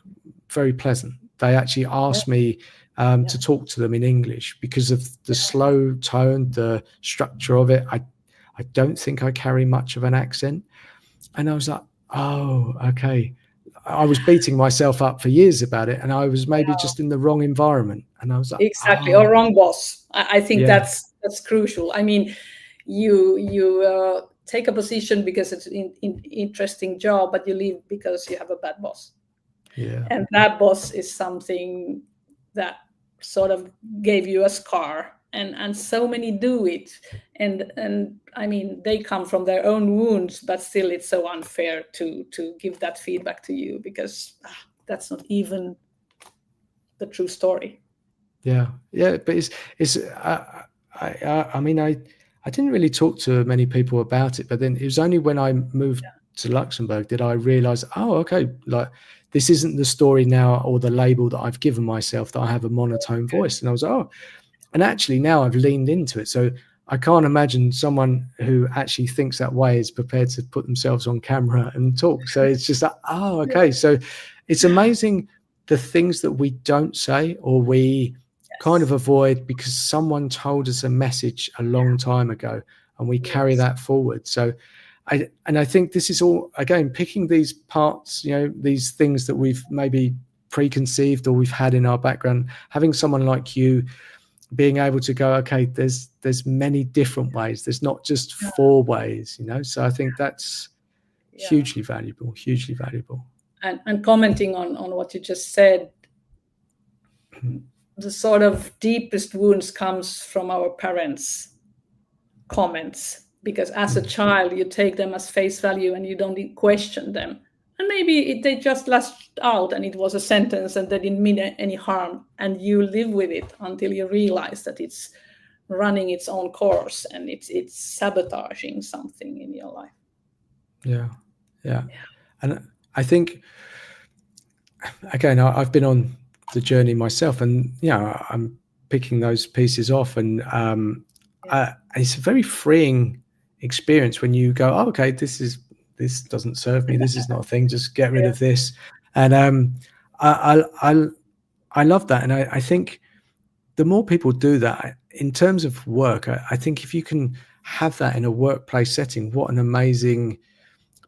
very pleasant. They actually asked me to talk to them in English because of the slow tone, the structure of it. I don't think I carry much of an accent. And I was like, oh, okay. I was beating myself up for years about it, and I was maybe just in the wrong environment. And I was like, Exactly. Or oh, wrong boss. I think yeah, that's crucial. I mean, you take a position because it's an interesting job, but you leave because you have a bad boss. Yeah. And that boss is something that sort of gave you a scar, and so many do it. And I mean, they come from their own wounds, but still it's so unfair to give that feedback to you, because that's not even the true story. Yeah, yeah, but it's I mean I didn't really talk to many people about it, but then it was only when I moved to Luxembourg did I realize, oh, okay, like this isn't the story now or the label that I've given myself that I have a monotone voice, and I was oh, and actually now I've leaned into it, so I can't imagine someone who actually thinks that way is prepared to put themselves on camera and talk. So it's just like, oh, okay, so it's amazing the things that we don't say or we kind of Yes. avoid because someone told us a message a long time ago and we carry Yes. that forward. So I think this is all again picking these parts, you know, these things that we've maybe preconceived or we've had in our background, having someone like you being able to go, okay, there's many different ways, there's not just four ways, you know. So I think that's Yeah. hugely valuable. And commenting on what you just said, the sort of deepest wounds comes from our parents' comments, because as a child you take them as face value and you don't question them, and maybe they just lashed out and it was a sentence and they didn't mean any harm, and you live with it until you realize that it's running its own course and it's sabotaging something in your life. Yeah, yeah. And I think again I've been on the journey myself, and you know I'm picking those pieces off, and it's a very freeing experience when you go, oh, okay, this doesn't serve me, this is not a thing, just get rid Yeah. of this. And I love that, and I think the more people do that in terms of work, I think if you can have that in a workplace setting, what an amazing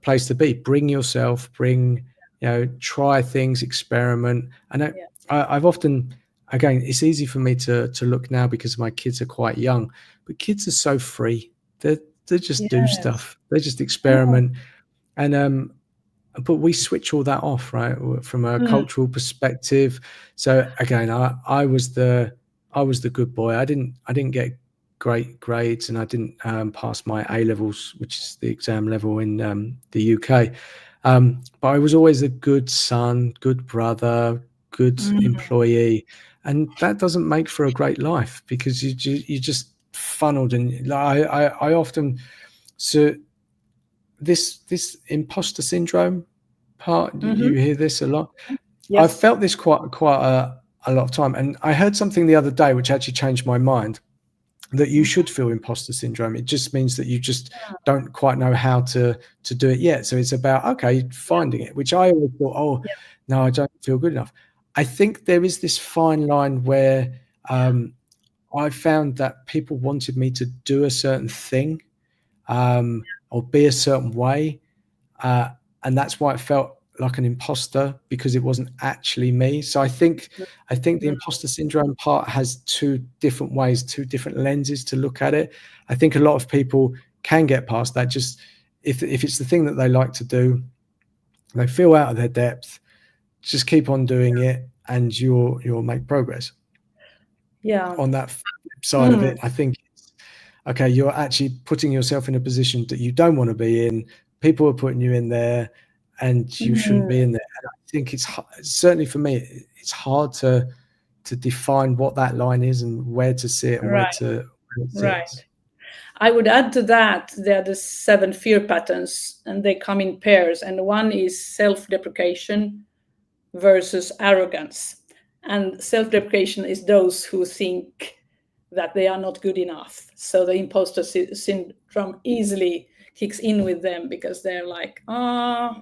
place to be. Bring yourself, bring, you know, try things, experiment. And Yeah. I've often, again, it's easy for me to look now because my kids are quite young, but kids are so free. They just do Yes. stuff. They just Oh. experiment. And but we switch all that off, right, from a Mm. cultural perspective. So again, I was the good boy. I didn't get great grades, and I didn't pass my A levels, which is the exam level in the UK. But I was always a good son, good brother, good Mm. employee, and that doesn't make for a great life because you just funneled. And I often so this imposter syndrome part, Mm-hmm. you hear this a lot. I've Yes. felt this quite a lot of time, and I heard something the other day which actually changed my mind, that you Mhm. should feel imposter syndrome. It just means that you just don't quite know how to do it yet. So it's about, okay, Yeah. finding it, which I always thought, oh, Yeah. no, I don't feel good enough. I think there is this fine line where I found that people wanted me to do a certain thing, or be a certain way, uh, and that's why it felt like an imposter, because it wasn't actually me. So I think the Mm. imposter syndrome part has two different ways, two different lenses to look at it. I think a lot of people can get past that. Just if it's the thing that they like to do, they feel out of their depth, just keep on doing it, and you'll make progress. Yeah. On that flip side of Mm. it, I think okay, you're actually putting yourself in a position that you don't want to be in. People are putting you in there, and you shouldn't Mm. be in there. And I think it's certainly for me, it's hard to define what that line is and where to see it and Right. where it Right. sits. I would add to that, there are the 7 fear patterns, and they come in pairs. And one is self-deprecation versus arrogance. And self-deprecation is those who think that they are not good enough. So the imposter syndrome easily kicks in with them, because they're like,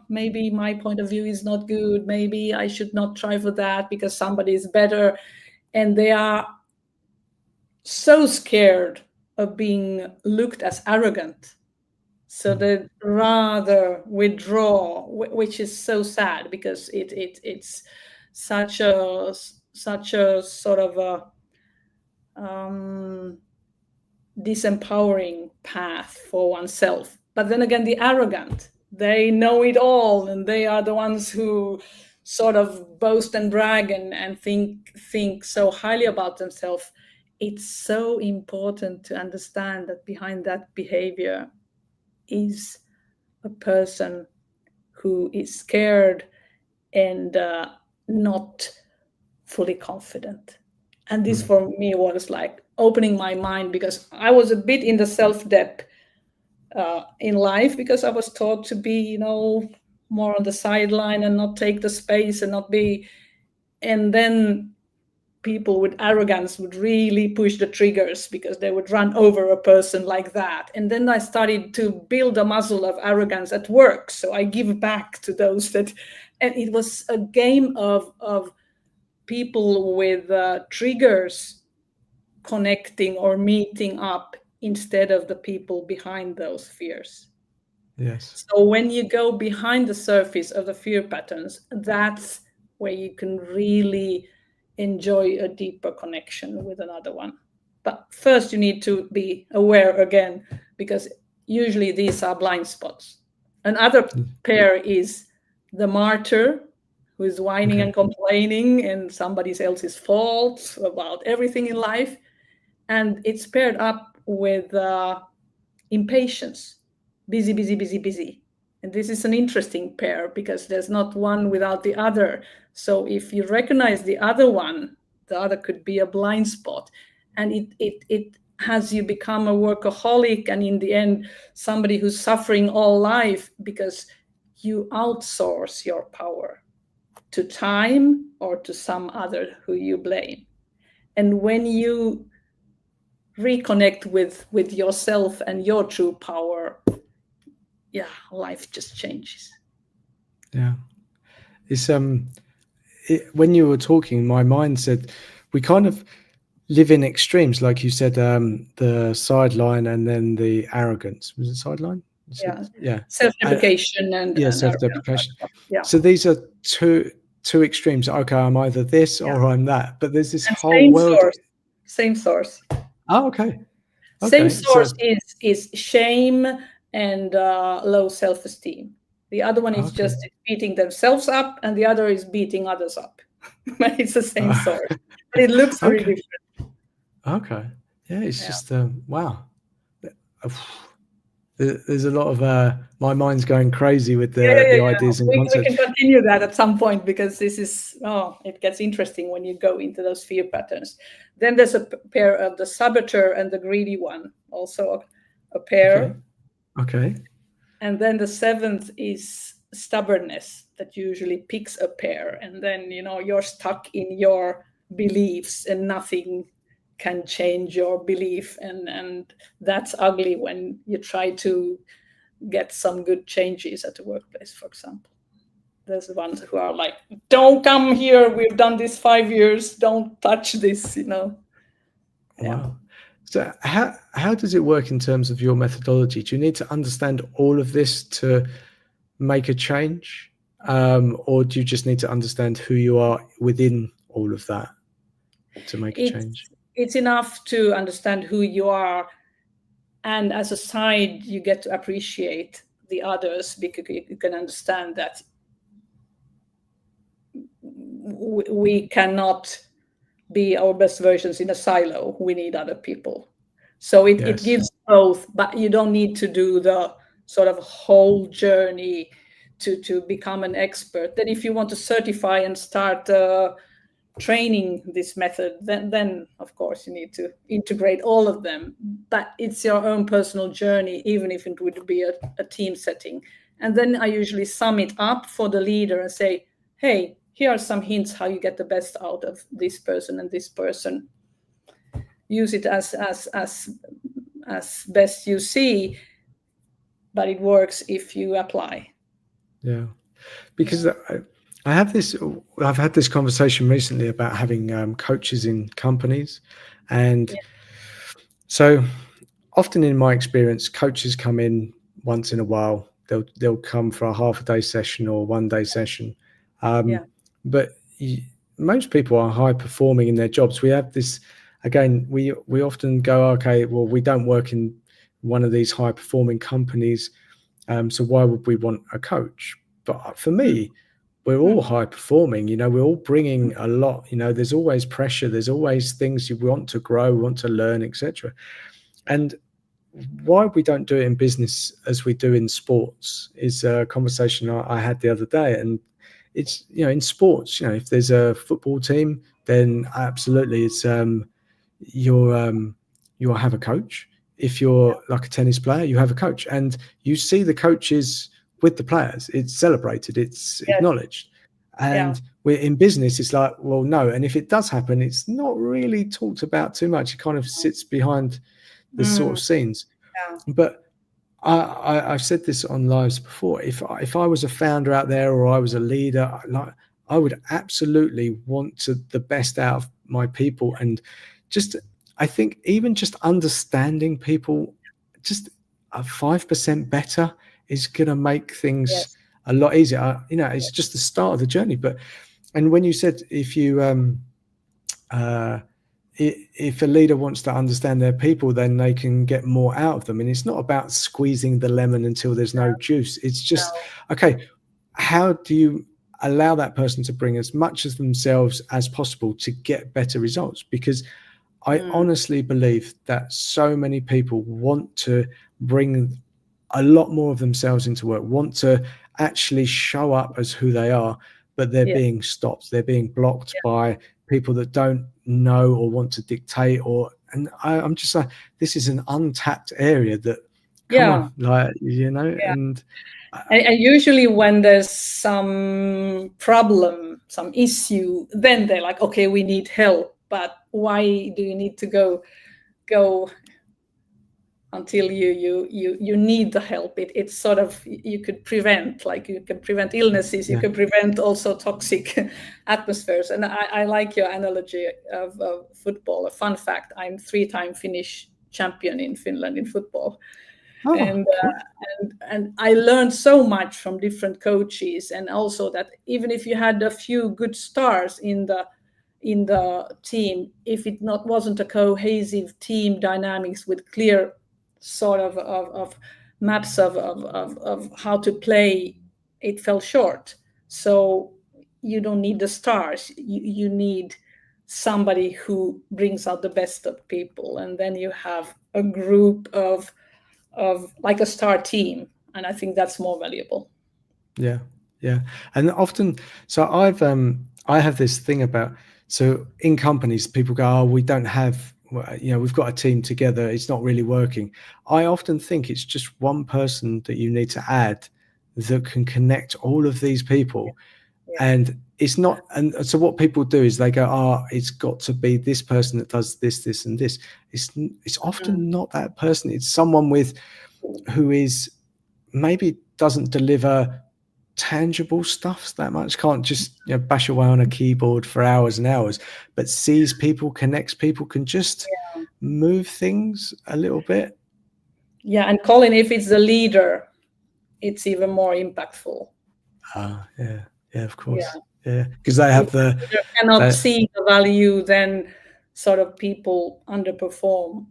maybe my point of view is not good. Maybe I should not try for that because somebody is better. And they are so scared of being looked as arrogant, so Mm. they rather withdraw, which is so sad, because it's such a sort of a um, disempowering path for oneself. But then again, the arrogant, they know it all, and they are the ones who sort of boast and brag and think so highly about themselves, it's so important to understand that behind that behavior is a person who is scared and not fully confident. And this for me was like opening my mind, because I was a bit in the self-doubt in life, because I was taught to be, more on the sideline and not take the space and not be. And then people with arrogance would really push the triggers because they would run over a person like that. And then I started to build a muscle of arrogance at work. So I give back to those that, and it was a game of people with triggers connecting or meeting up instead of the people behind those fears. Yes. So when you go behind the surface of the fear patterns, that's where you can really enjoy a deeper connection with another one. But first, you need to be aware again, because usually these are blind spots. Another pair is the martyr, who is whining and complaining and somebody else's fault about everything in life. And it's paired up with impatience, busy, busy, busy, busy. And this is an interesting pair because there's not one without the other. So if you recognize the other one, the other could be a blind spot. And it has you become a workaholic, and in the end, somebody who's suffering all life because you outsource your power to time or to some other who you blame. And when you reconnect with yourself and your true power, yeah, life just changes. Yeah. It's when you were talking, my mind said we kind of live in extremes, like you said, the sideline and then the arrogance. Was it sideline? You said, Yeah, yeah. self-deprecation and Yeah, arrogance. self-deprecation. Yeah, So these are two extremes. Okay, I'm either this yeah. or I'm that. But there's this And whole world. same source. Oh, okay. Same Okay. So source is shame and low self-esteem. The other one is okay. just beating themselves up, and the other is beating others up. But it's the same source, but it looks very Okay. different. Okay. Yeah, it's Yeah. just wow. There's a lot of my mind's going crazy with the Yeah. ideas and We concepts. can continue that at some point, because this is, it gets interesting when you go into those fear patterns. Then there's a pair of the saboteur and the greedy one, also a Okay. pair. Okay. And then the seventh is stubbornness, that usually picks a pair. And then, you're stuck in your beliefs and nothing can change your belief. And that's ugly when you try to get some good changes at the workplace, for example. There's the ones who are like, don't come here, we've done this 5 years, don't touch this. Yeah. Wow. So how does it work in terms of your methodology? Do you need to understand all of this to make a change, or do you just need to understand who you are within all of that to make a change? It's enough to understand who you are, and as a side you get to appreciate the others, because you can understand that we cannot be our best versions in a silo. We need other people. So it Yes. gives both, but you don't need to do the sort of whole journey to become an expert. Then if you want to certify and start training this method, then of course you need to integrate all of them. But it's your own personal journey, even if it would be a team setting. And then I usually sum it up for the leader and say, hey, here are some hints how you get the best out of this person and this person. Use it as best you see, but it works if you apply. Yeah. Because I've had this conversation recently about having coaches in companies, and so often in my experience, coaches come in once in a while. They'll come for a half a day session or 1 day session, Yeah. but most people are high performing in their jobs. We have this again. We often go, okay, well, we don't work in one of these high performing companies, so why would we want a coach? But for me, we're all high performing, we're all bringing a lot, there's always pressure, there's always things you want to grow, want to learn, etc. And why we don't do it in business as we do in sports is a conversation I had the other day. And it's, in sports, if there's a football team, then absolutely it's you'll have a coach. If you're like a tennis player, you have a coach, and you see the coaches with the players. It's celebrated, it's Yes. acknowledged. Yeah. And we're in business, it's like, well, no. And if it does happen, it's not really talked about too much. It kind of sits behind the sort of scenes. Yeah. But I've said this on lives before. If I was a founder out there, or I was a leader, like, I would absolutely want the best out of my people. And just, I think even just understanding people, just a 5% better is going to make things Yes. a lot easier. It's just the start of the journey. And when you said, if a leader wants to understand their people, then they can get more out of them. And it's not about squeezing the lemon until there's no juice. It's just, okay, how do you allow that person to bring as much of themselves as possible to get better results? Because I honestly believe that so many people want to bring a lot more of themselves into work, want to actually show up as who they are, but they're being stopped. They're being blocked by people that don't know or want to dictate. And I'm just like, this is an untapped area that, come on, like, and usually when there's some problem, some issue, then they're like, okay, we need help. But why do you need to go until you need the help? It's sort of, you could prevent, like you can prevent illnesses, you can prevent also toxic atmospheres. And I like your analogy of football. A fun fact: I'm 3-time Finnish champion in Finland in football. cool. And I learned so much from different coaches, and also that even if you had a few good stars in the team, if it wasn't a cohesive team dynamics with clear sort of maps of how to play, it fell short. So you don't need the stars, you need somebody who brings out the best of people, and then you have a group of like a star team, and I think that's more valuable. Yeah. And often, so I have this thing about, so in companies, people go, oh, we don't have, we've got a team together, it's not really working. I often think it's just one person that you need to add that can connect all of these people. And it's not, and so what people do is they go, oh, it's got to be this person that does this and this. It's often not that person. It's someone who is maybe doesn't deliver tangible stuff that much, can't just bash away on a keyboard for hours and hours, but sees people, connects people, can just move things a little bit. And Colin, if it's the leader, it's even more impactful. Of course. Because they have the leader cannot see the value, then sort of people underperform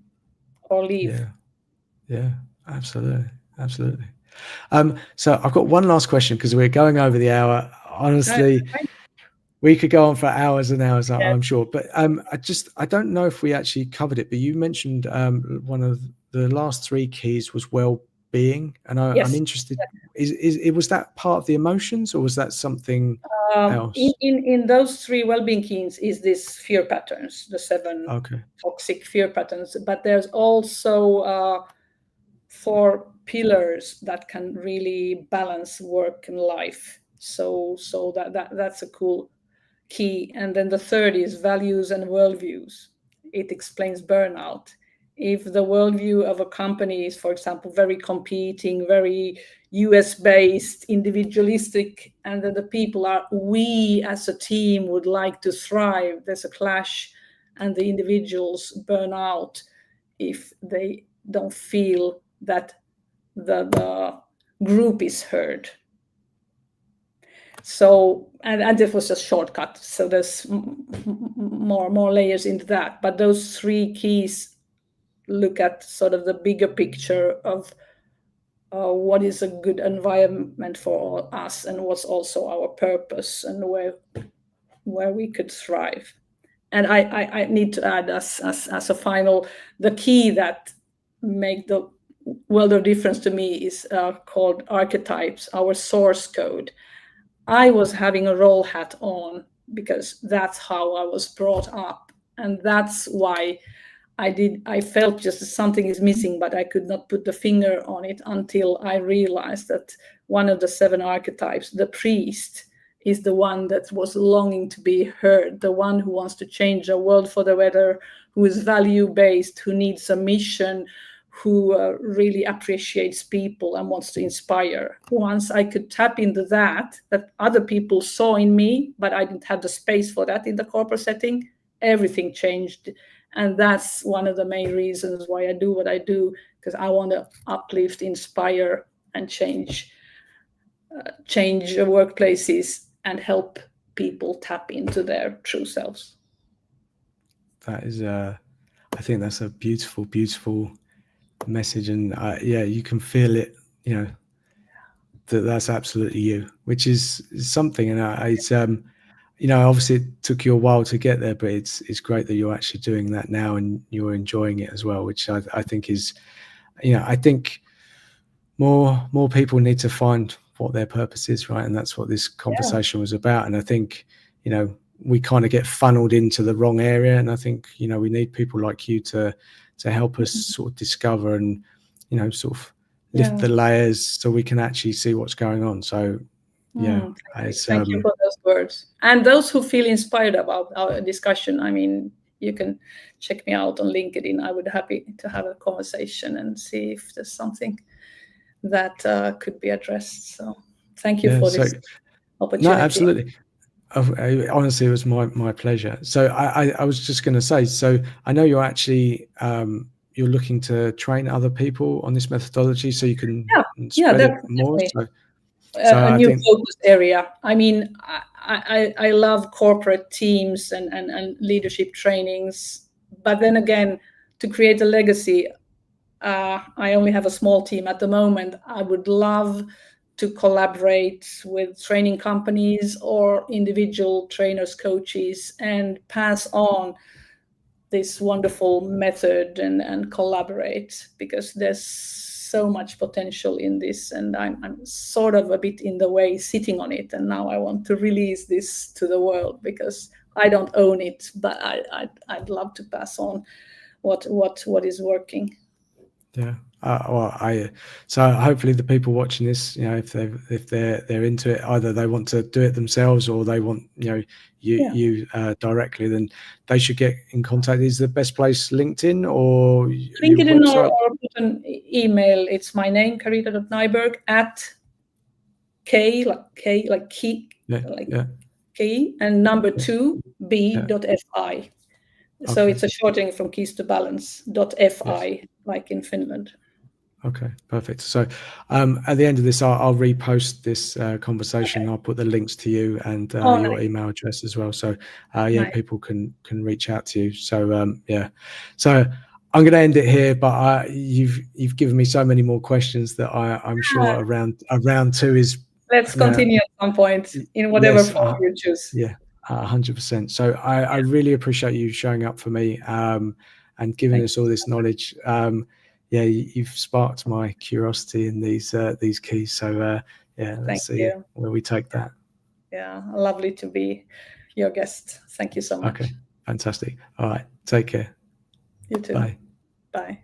or leave. Absolutely. So I've got one last question, because we're going over the hour. Honestly, we could go on for hours and hours, I'm sure. But I don't know if we actually covered it, but you mentioned one of the last 3 keys was well-being, and I'm interested. Was that part of the emotions, or was that something else? In those 3 well-being keys is this fear patterns, the 7 toxic fear patterns. But there's also 4 pillars that can really balance work and life. So that's a cool key. And then the 3rd is values and worldviews. It explains burnout. If the worldview of a company is, for example, very competing, very US-based, individualistic, and then the people are, we as a team would like to thrive, there's a clash, and the individuals burn out if they don't feel that the group is heard. So, and this was a shortcut. So there's more layers into that. But those 3 keys look at sort of the bigger picture of what is a good environment for us, and what's also our purpose, and where we could thrive. And I need to add, as a final, the key that make the world of difference to me is called archetypes, our source code. I was having a role hat on because that's how I was brought up, and that's why I felt just something is missing, but I could not put the finger on it until I realized that one of the 7 archetypes, the priest, is the one that was longing to be heard, the one who wants to change the world for the better, who is value based, who needs a mission, who really appreciates people and wants to inspire. Once I could tap into that other people saw in me, but I didn't have the space for that in the corporate setting, everything changed. And that's one of the main reasons why I do what I do, because I want to uplift, inspire, and change workplaces and help people tap into their true selves. That is, I think that's a beautiful, beautiful message, and yeah, you can feel it. You know, that's absolutely you, which is something. And it's you know, obviously it took you a while to get there, but it's great that you're actually doing that now and you're enjoying it as well, which I think is, you know, I think more people need to find what their purpose is, right? And that's what this conversation was about. And I think, you know, we kind of get funneled into the wrong area, and I think, you know, we need people like you to help us sort of discover and, you know, sort of lift the layers so we can actually see what's going on. So yeah, Thank you for those words. And those who feel inspired about our discussion, I mean, you can check me out on LinkedIn. I would be happy to have a conversation and see if there's something that could be addressed. So thank you for this opportunity. No, absolutely. Honestly, it was my pleasure. So I was just going to say, so I know you're actually you're looking to train other people on this methodology so you can spread it more. So a I new think focus area. I mean, I love corporate teams and leadership trainings, but then again, to create a legacy, I only have a small team at the moment. I would love to collaborate with training companies or individual trainers, coaches, and pass on this wonderful method and collaborate, because there's so much potential in this, and I'm sort of a bit in the way sitting on it, and now I want to release this to the world because I don't own it, but I'd love to pass on what is working. Yeah. So hopefully the people watching this, you know, if they're into it, either they want to do it themselves or they want, you know, you directly, then they should get in contact. Is the best place LinkedIn or LinkedIn, or put an email? It's my name, Carita.Nyberg, at K like key, K and number 2 B.fi. So it's a shortening from keys to balance .fi, like in Finland. Okay, perfect. So at the end of this, I'll repost this conversation. Okay. I'll put the links to you and your email address as well. So people can reach out to you. So so I'm going to end it here, but you've given me so many more questions that I'm sure around 2 is. Let's continue at some point in whatever form you choose. Yeah, 100%. So I really appreciate you showing up for me and giving us all this knowledge. You've sparked my curiosity in these keys. So let's see where we take that. Yeah, lovely to be your guest. Thank you so much. Okay, fantastic. All right, take care. You too. Bye. Bye.